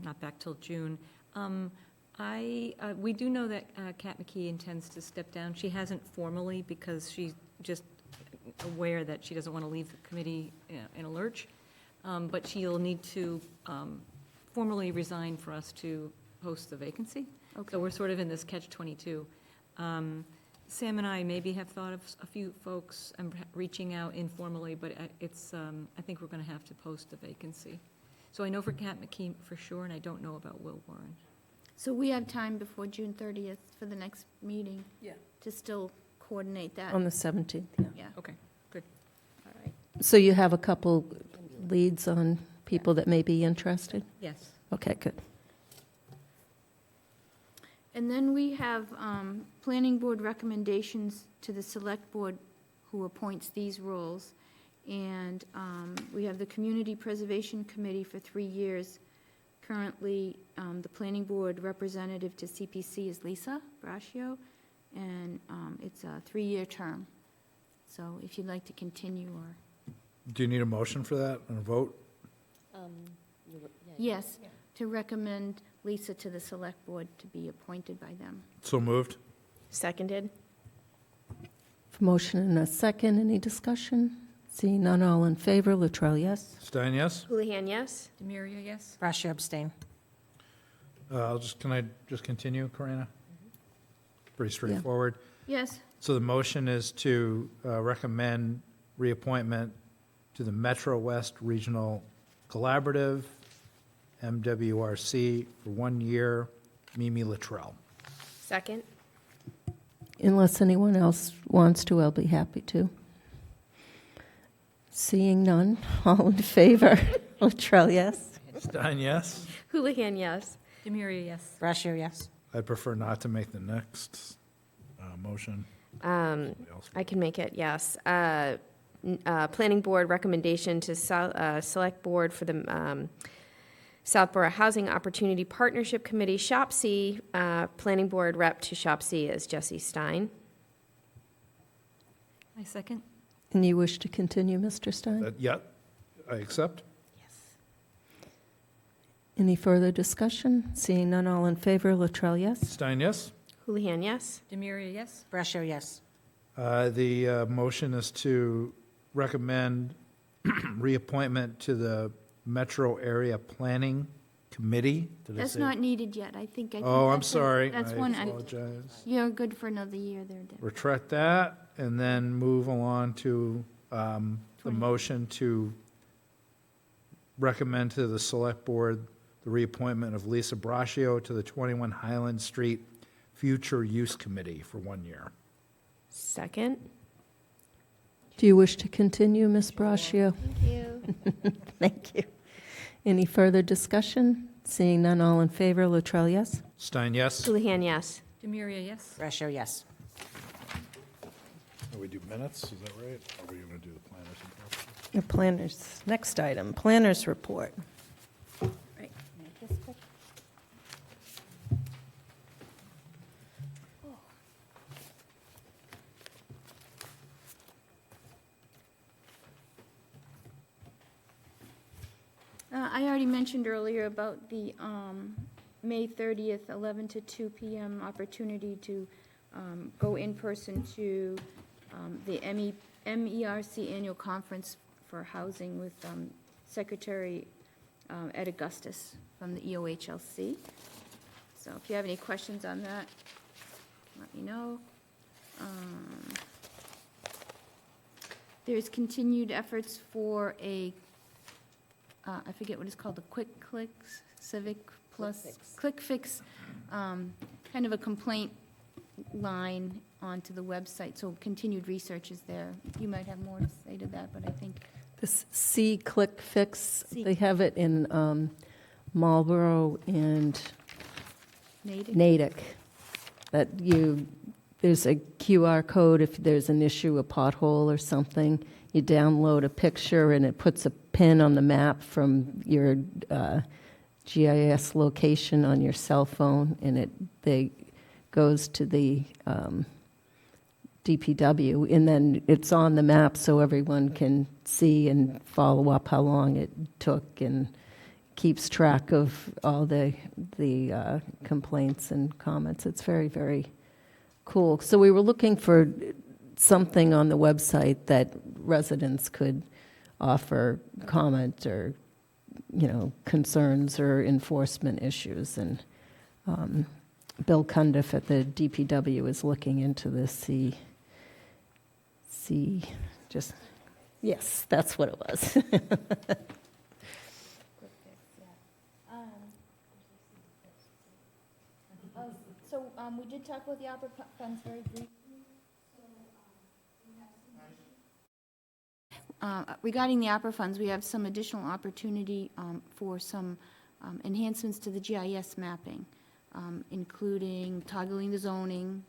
not back till June. We do know that Kat McKee intends to step down. She hasn't formally, because she's just aware that she doesn't want to leave the committee in a lurch, but she'll need to formally resign for us to post the vacancy. Okay. So we're sort of in this catch-22. Sam and I maybe have thought of a few folks reaching out informally, but I think we're going to have to post the vacancy. So I know for Kat McKee for sure, and I don't know about Will Warren. So we have time before June 30th for the next meeting? Yeah. To still coordinate that? On the 17th, yeah. Yeah, Okay, good. all right. So you have a couple leads on people that may be interested? Yes. Okay, good. And then we have planning board recommendations to the select board who appoints these roles. And we have the Community Preservation Committee for 3 years. Currently, the planning board representative to CPC is Lisa Braccio, and it's a 3-year term. So if you'd like to continue or, Do you need a motion for that and a vote? yes, to recommend Lisa to the select board to be appointed by them. So moved? Seconded? Motion and a second. Any discussion? Seeing none, all in favor. Latrell, yes? Stein, yes? Houlihan, yes. Demiria, yes. Brascio, abstain. Can I just continue, Karina? Pretty straightforward. Yes, So the motion is to recommend reappointment to the Metro West Regional Collaborative, MWRC, for 1 year, Mimi Latrell. Second? Unless anyone else wants to, I'll be happy to. Seeing none, all in favor. Latrell, yes? Stein, yes? Houlihan, yes. Demiria, yes. Brascio, yes. I'd prefer not to make the next motion. I can make it, yes. Planning board recommendation to select board for the Southborough Housing Opportunity Partnership Committee, Shop C. Planning board rep to Shop C is Jesse Stein. I second. And you wish to continue, Mr. Stein? Yeah, I accept. Any further discussion? Seeing none, all in favor. Latrell, yes? Stein, yes? Houlihan, yes. Demiria, yes. Brascio, yes. The motion is to recommend reappointment to the Metro Area Planning Committee. Did I that's say- not needed yet, I think. Oh, I'm that's a- sorry. That's I one, apologize. you're good for another year there, Deb. Retract that, and then move along to the motion to recommend to the Select Board the reappointment of Lisa Braccio to the 21 Highland Street Future Use Committee for 1 year. Second? Do you wish to continue, Ms. Braccio? Thank you. Thank you. Any further discussion? Seeing none, all in favor. Latrell, yes? Stein, yes? Houlihan, yes. Demiria, yes. Brascio, yes. We do minutes, is that right? Or are we going to do the planners report? Your planners, next item, planners report. Right. I already mentioned earlier about the May 30th, 11 to 2 p.m. opportunity to go in person to the MERC Annual Conference for Housing with Secretary Ed Augustus from the EOHLC. So if you have any questions on that, let me know. There's continued efforts for a, I forget what it's called, the Quick Clicks, Civic Plus, Quick Fix, kind of a complaint line onto the website, so continued research is there. You might have more to say to that, but I think, This C-Click Fix, they have it in Marlborough and Natick. That there's a QR code if there's an issue, a pothole or something. You download a picture and it puts a pin on the map from your GIS location on your cell phone, and they goes to the DPW, and then it's on the map so everyone can see and follow up how long it took, and keeps track of all the complaints and comments. It's very, very cool. So we were looking for something on the website that residents could offer comment or, concerns or enforcement issues. And Bill Cundiff at the DPW is looking into this. Yes, that's what it was. so we did talk about the opera funds very briefly. Regarding the opera funds, we have some additional opportunity for some enhancements to the GIS mapping, including toggling the zoning,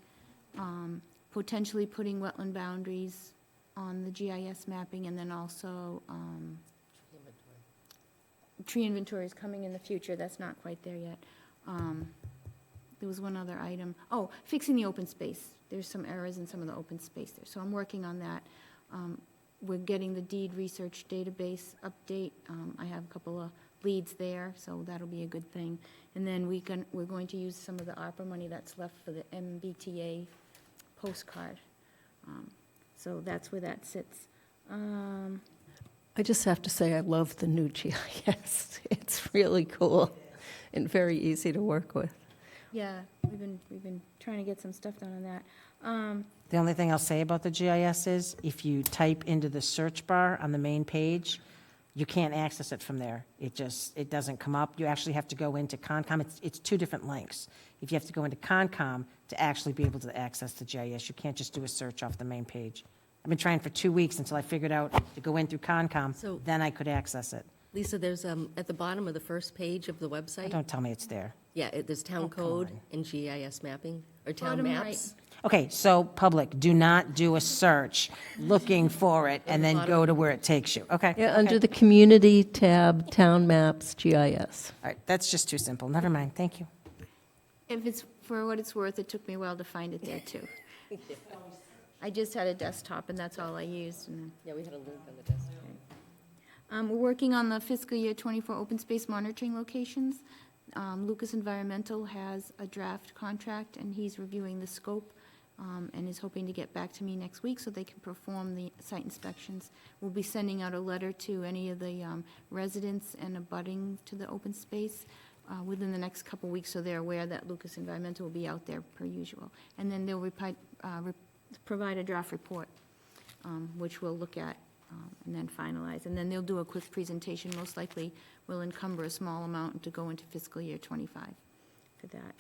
potentially putting wetland boundaries on the GIS mapping, and then also tree inventory is coming in the future. That's not quite there yet. There was one other item. Oh, fixing the open space. There's some errors in some of the open space there. So I'm working on that. We're getting the deed research database update. I have a couple of leads there, so that'll be a good thing. And then we're going to use some of the ARPA money that's left for the MBTA postcard. So that's where that sits. I just have to say I love the new GIS. It's really cool and very easy to work with. Yeah, we've been trying to get some stuff done on that. The only thing I'll say about the GIS is if you type into the search bar on the main page, you can't access it from there. It doesn't come up. You actually have to go into Concom. It's two different links. If you have to go into Concom to actually be able to access the GIS, you can't just do a search off the main page. I've been trying for 2 weeks until I figured out to go in through Concom, So- then I could access it. Lisa, there's, at the bottom of the first page of the website, Don't tell me it's there. yeah, there's town Oh, come code on. and GIS mapping, or town Bottom right. maps. Okay, so public, do not do a search looking for it and then go to where it takes you. Okay? Yeah, okay. under the Community tab, Town Maps, GIS. All right, that's just too simple. Never mind, thank you. If it's for what it's worth, it took me a while to find it there, too. I just had a desktop, and that's all I used. And Yeah, we had a link on the desktop. we're working on the fiscal year '24 open space monitoring locations. Lucas Environmental has a draft contract, and he's reviewing the scope and is hoping to get back to me next week so they can perform the site inspections. We'll be sending out a letter to any of the residents and abutting to the open space within the next couple weeks, so they're aware that Lucas Environmental will be out there per usual. And then they'll provide a draft report, which we'll look at and then finalize. And then they'll do a quick presentation, most likely will encumber a small amount to go into fiscal year '25 for that.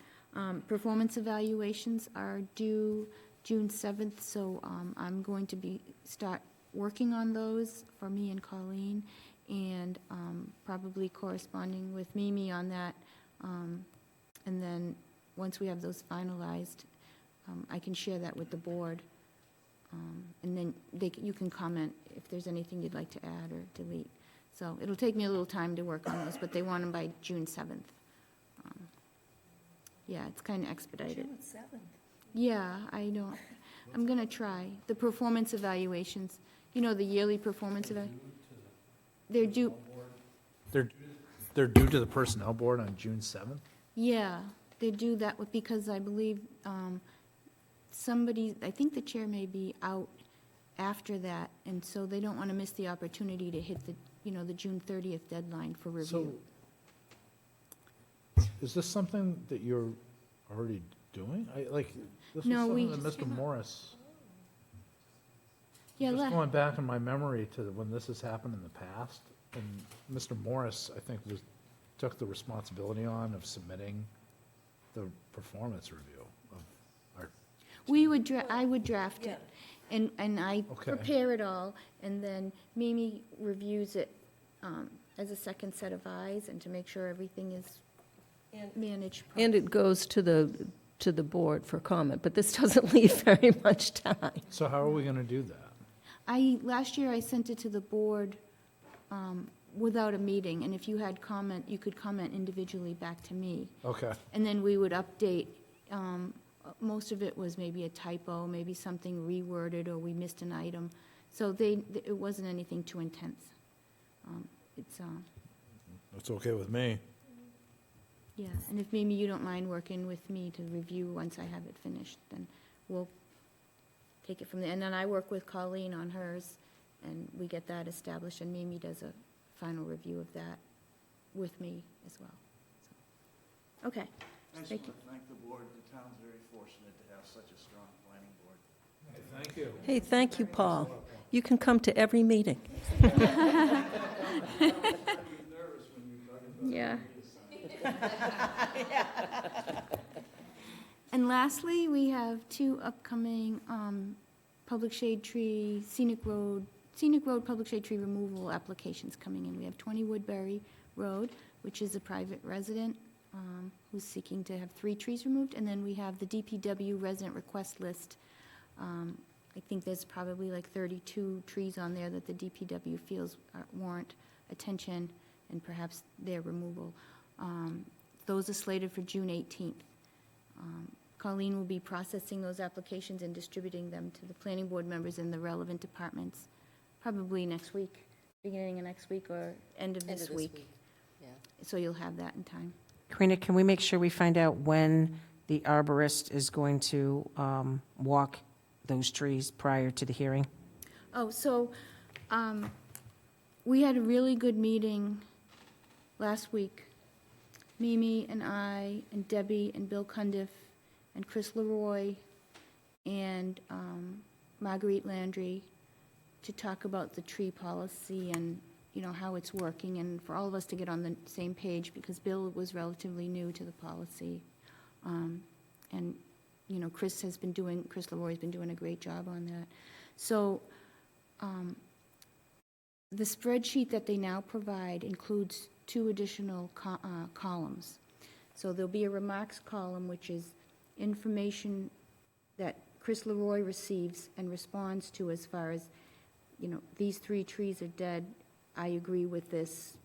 Performance evaluations are due June 7th, so I'm going to start working on those for me and Colleen, and probably corresponding with Mimi on that. And then, once we have those finalized, I can share that with the board. And then you can comment if there's anything you'd like to add or delete. So it'll take me a little time to work on those, but they want them by June 7th. Yeah, it's kind of expedited. June 7th. Yeah, I know. I'm going to try. The performance evaluations, the yearly performance evaluations. They're due, They're they're due to the Personnel Board on June 7th? Yeah, they do that because I believe somebody, I think the chair may be out after that, and so they don't want to miss the opportunity to hit the, the June 30th deadline for review. So, is this something that you're already doing? This was No, we something that just Mr. Morris, Yeah, just going back in my memory to when this has happened in the past, and Mr. Morris, I think, took the responsibility on of submitting the performance review of our. I would draft it, and I Okay. prepare it all, and then Mimi reviews it as a second set of eyes, and to make sure everything is managed properly. And it goes to the board for comment, but this doesn't leave very much time. So how are we going to do that? Last year I sent it to the board without a meeting, and if you had comment, you could comment individually back to me. Okay. And then we would update. Most of it was maybe a typo, maybe something reworded, or we missed an item. So it wasn't anything too intense. That's okay with me. Yeah, and if Mimi, you don't mind working with me to review once I have it finished, then we'll take it from there. And then I work with Colleen on hers, and we get that established, and Mimi does a final review of that with me as well. So, okay. I just Thank want to thank the board. The town's very fortunate to have such a strong planning board. Thank you. Hey, thank you, Paul. You can come to every meeting. Yeah. And lastly, we have two upcoming public shade tree, scenic road public shade tree removal applications coming in. We have 20 Woodbury Road, which is a private resident who's seeking to have 3 trees removed, and then we have the DPW resident request list. I think there's probably like 32 trees on there that the DPW feels warrant attention and perhaps their removal. Those are slated for June 18th. Colleen will be processing those applications and distributing them to the planning board members in the relevant departments, probably next week, beginning of next week or end of this week. Yeah. So you'll have that in time. Karina, can we make sure we find out when the arborist is going to walk those trees prior to the hearing? Oh, so we had a really good meeting last week. Mimi and I and Debbie and Bill Cundiff and Chris Leroy and Marguerite Landry to talk about the tree policy and, how it's working, and for all of us to get on the same page, because Bill was relatively new to the policy. And, Chris Leroy's been doing a great job on that. So the spreadsheet that they now provide includes 2 additional columns. So there'll be a remarks column, which is information that Chris Leroy receives and responds to as far as, these 3 trees are dead, I agree with this.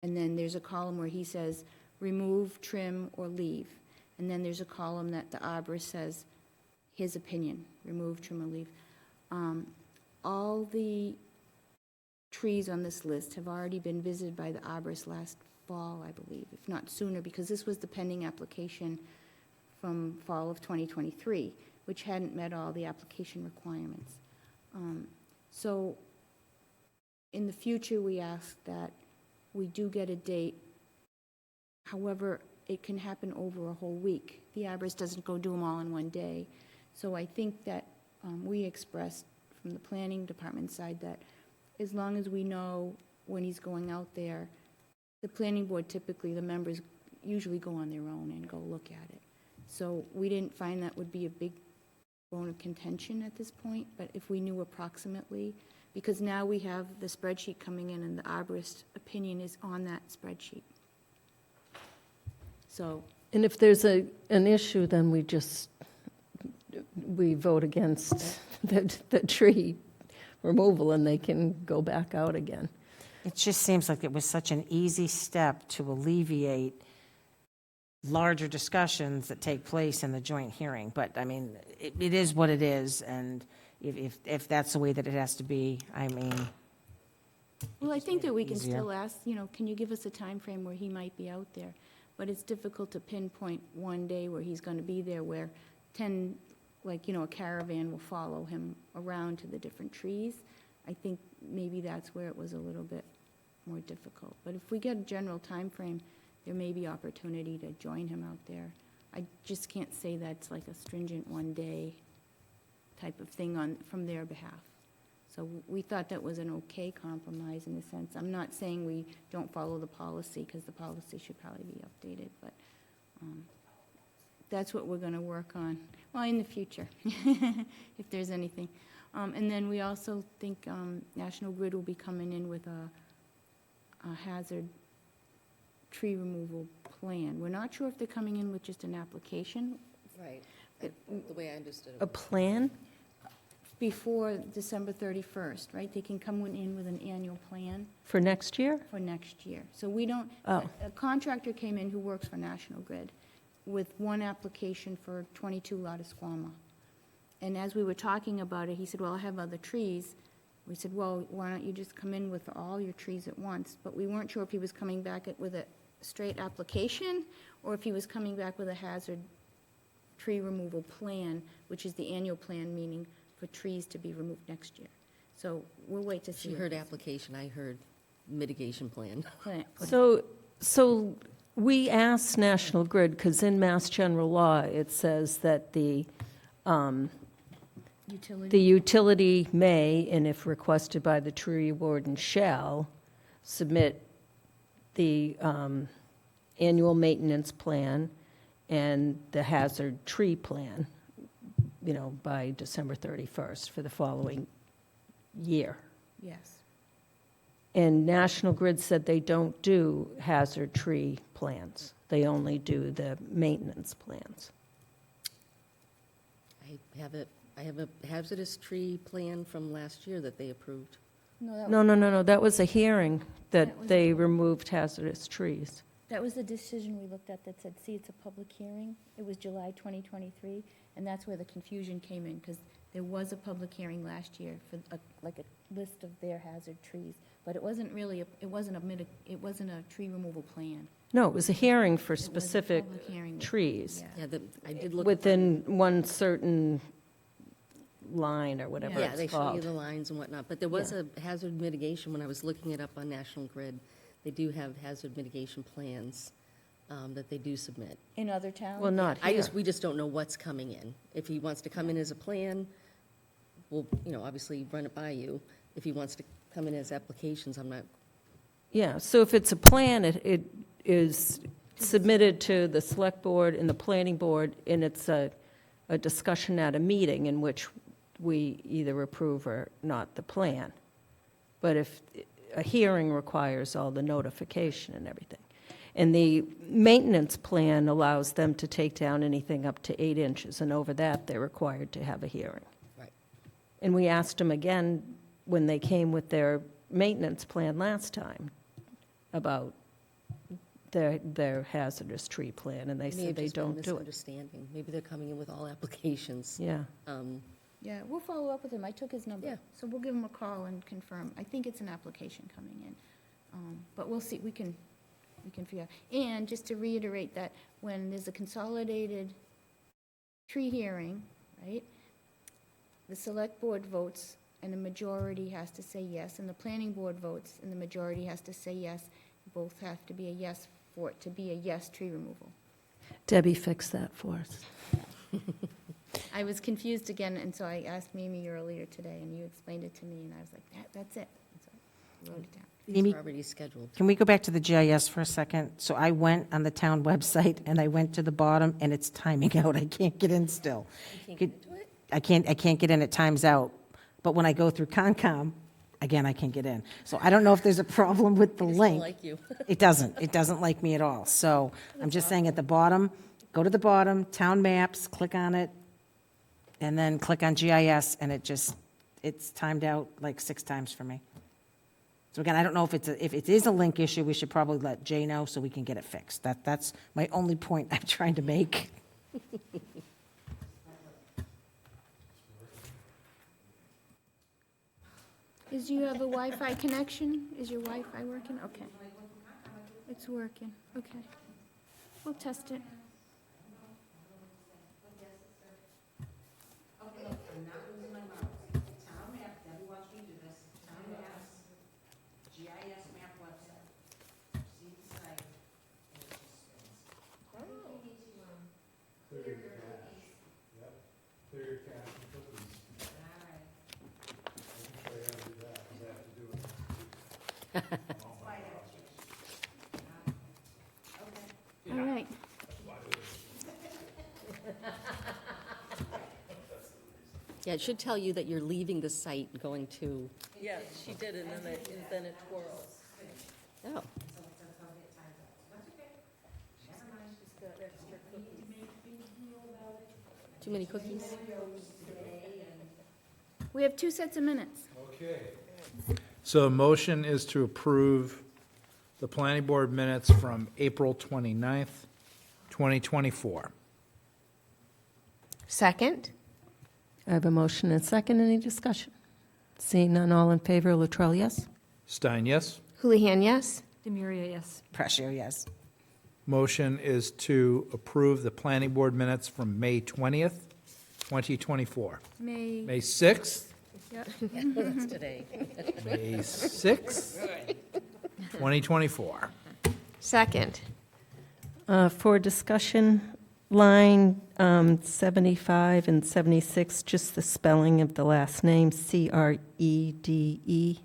And then there's a column where he says, remove, trim, or leave. And then there's a column that the arborist says, his opinion, remove, trim, or leave. All the trees on this list have already been visited by the arborist last fall, I believe, if not sooner, because this was the pending application from fall of 2023, which hadn't met all the application requirements. So in the future, we ask that we do get a date. However, it can happen over a whole week. The arborist doesn't go do them all in one day. So I think that we expressed from the planning department side that as long as we know when he's going out there, the planning board, typically the members usually go on their own and go look at it. So we didn't find that would be a big bone of contention at this point, but if we knew approximately, because now we have the spreadsheet coming in and the arborist opinion is on that spreadsheet. So, And if there's an issue, then we vote against the tree removal, and they can go back out again. It just seems like it was such an easy step to alleviate larger discussions that take place in the joint hearing. But, I mean, it is what it is, and if that's the way that it has to be, I mean, Well, I think that we can easier. still ask, you know, can you give us a time frame where he might be out there? But it's difficult to pinpoint one day where he's going to be there, where 10, like, you know, a caravan will follow him around to the different trees. I think maybe that's where it was a little bit more difficult. But if we get a general time frame, there may be opportunity to join him out there. I just can't say that's like a stringent one-day type of thing from their behalf. So we thought that was an okay compromise in a sense. I'm not saying we don't follow the policy, because the policy should probably be updated, but that's what we're going to work on, well, in the future, if there's anything. And then we also think National Grid will be coming in with a hazard tree removal plan. We're not sure if they're coming in with just an application. Right. The way I understood A it. plan? Before December 31st, right? They can come in with an annual plan For next year? for next year. So we don't, Oh. a contractor came in who works for National Grid with one application for 22 Lotusquama. And as we were talking about it, he said, well, I have other trees. We said, well, why don't you just come in with all your trees at once? But we weren't sure if he was coming back with a straight application or if he was coming back with a hazard tree removal plan, which is the annual plan, meaning for trees to be removed next year. So we'll wait to see. She what heard this application, I heard mitigation plan. plan- So we asked National Grid, because in Mass General Law, it says that the Utility. utility may, and if requested by the tree warden, shall submit the annual maintenance plan and the hazard tree plan, you know, by December 31st for the following year. Yes. And National Grid said they don't do hazard tree plans. They only do the maintenance plans. I have a hazardous tree plan from last year that they approved. No, that was a hearing That that was a they hearing. removed hazardous trees. That was the decision we looked at that said, see, it's a public hearing. It was July 2023, and that's where the confusion came in, because there was a public hearing last year for like a list of their hazard trees, but it wasn't really, it wasn't a tree removal plan. No, it was a hearing for It was a specific public hearing. trees Yeah. Yeah, I did look. within one certain line or whatever Yeah, they it's show you called. the lines and whatnot, but there was a hazard mitigation, when I was looking it up on National Grid, they do have hazard mitigation plans that they do submit. In other towns? Well, not here. We just don't know what's coming in. If he wants to come in as a plan, we'll, obviously run it by you. If he wants to come in as applications, I'm not, Yeah, so if it's a plan, it is submitted to the select board and the planning board, and it's a discussion at a meeting in which we either approve or not the plan. But if a hearing requires all the notification and everything. And the maintenance plan allows them to take down anything up to 8 inches, and over that, they're required to have a hearing. right. And we asked them again when they came with their maintenance plan last time about their hazardous tree plan, and they May said have they just been a don't do it. misunderstanding. Maybe they're coming in with all applications. Yeah. Yeah, we'll follow up with him. I took his number. Yeah. So we'll give him a call and confirm. I think it's an application coming in. But we'll see, we can figure out. And just to reiterate that when there's a consolidated tree hearing, right, the select board votes and the majority has to say yes, and the planning board votes and the majority has to say yes. Both have to be a yes for it to be a yes tree removal. Debbie fixed that for us. I was confused again, and so I asked Mimi earlier today, and you explained it to me, and I was like, that's it. And so I wrote it down. These Amy- are already scheduled. Can we go back to the GIS for a second? So I went on the town website, and I went to the bottom, and it's timing out. I can't get in still. You can't get into it? I can't get in, it times out. But when I go through Concom, again, I can't get in. So I don't know if there's a problem with the They just don't link. like you. It doesn't like me at all. So I'm just saying at the bottom, go to the bottom, town maps, click on it, and then click on GIS, and it's timed out like 6 times for me. So again, I don't know if it is a link issue, we should probably let Jay know so we can get it fixed. That's my only point I'm trying to make. Is you have a Wi-Fi connection? Is your Wi-Fi working? Okay. It's working, okay. We'll test it. All right. Yeah, it should tell you that you're leaving the site and going to, Yeah, she did, and then it twirls. oh, too many cookies? We have 2 sets of minutes. Okay. So a motion is to approve the planning board minutes from April 29th, 2024. Second? I have a motion and second. Any discussion? Seeing none, all in favor, Latrell, yes? Stein, yes? Houlihan, yes? Demiria, yes. Pressure, yes. Motion is to approve the planning board minutes from May 20th, 2024. May, May 6th? yeah. That's today. May 6th, 2024. Second? For discussion, line 75 and 76, just the spelling of the last name, Crede.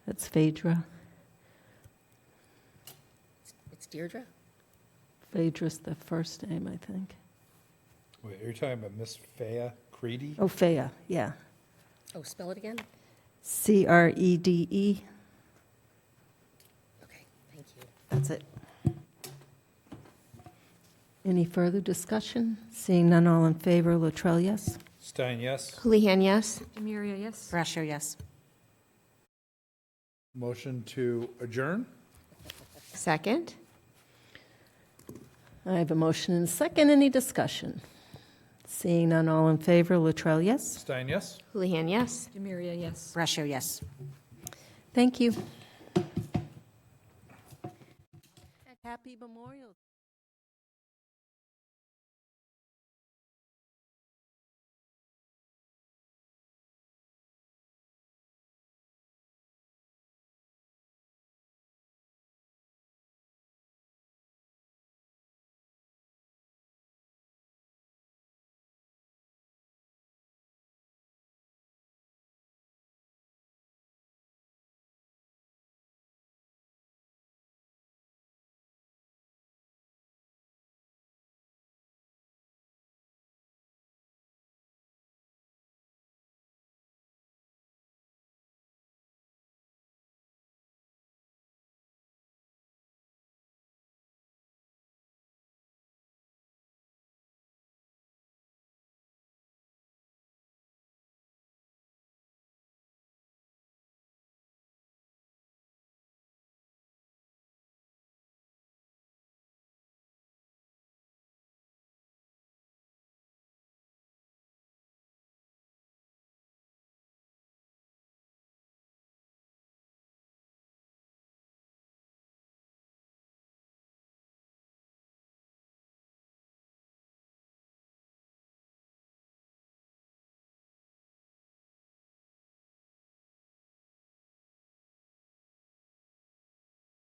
That's Phaedra. It's Deirdre? Phaedra's the first name, I think. Wait, you're talking about Miss Faya Creedy? Oh, Phea, yeah. Oh, spell it again? Crede. Okay, thank you. That's it. Any further discussion? Seeing none, all in favor, Latrell, yes? Stein, yes? Houlihan, yes? Demiria, yes. Pressure, yes. Motion to adjourn? Second? I have a motion and a second. Any discussion? Seeing none, all in favor, Latrell, yes? Stein, yes? Houlihan, yes? Demiria, yes. Pressure, yes. Thank you. Happy Memorial.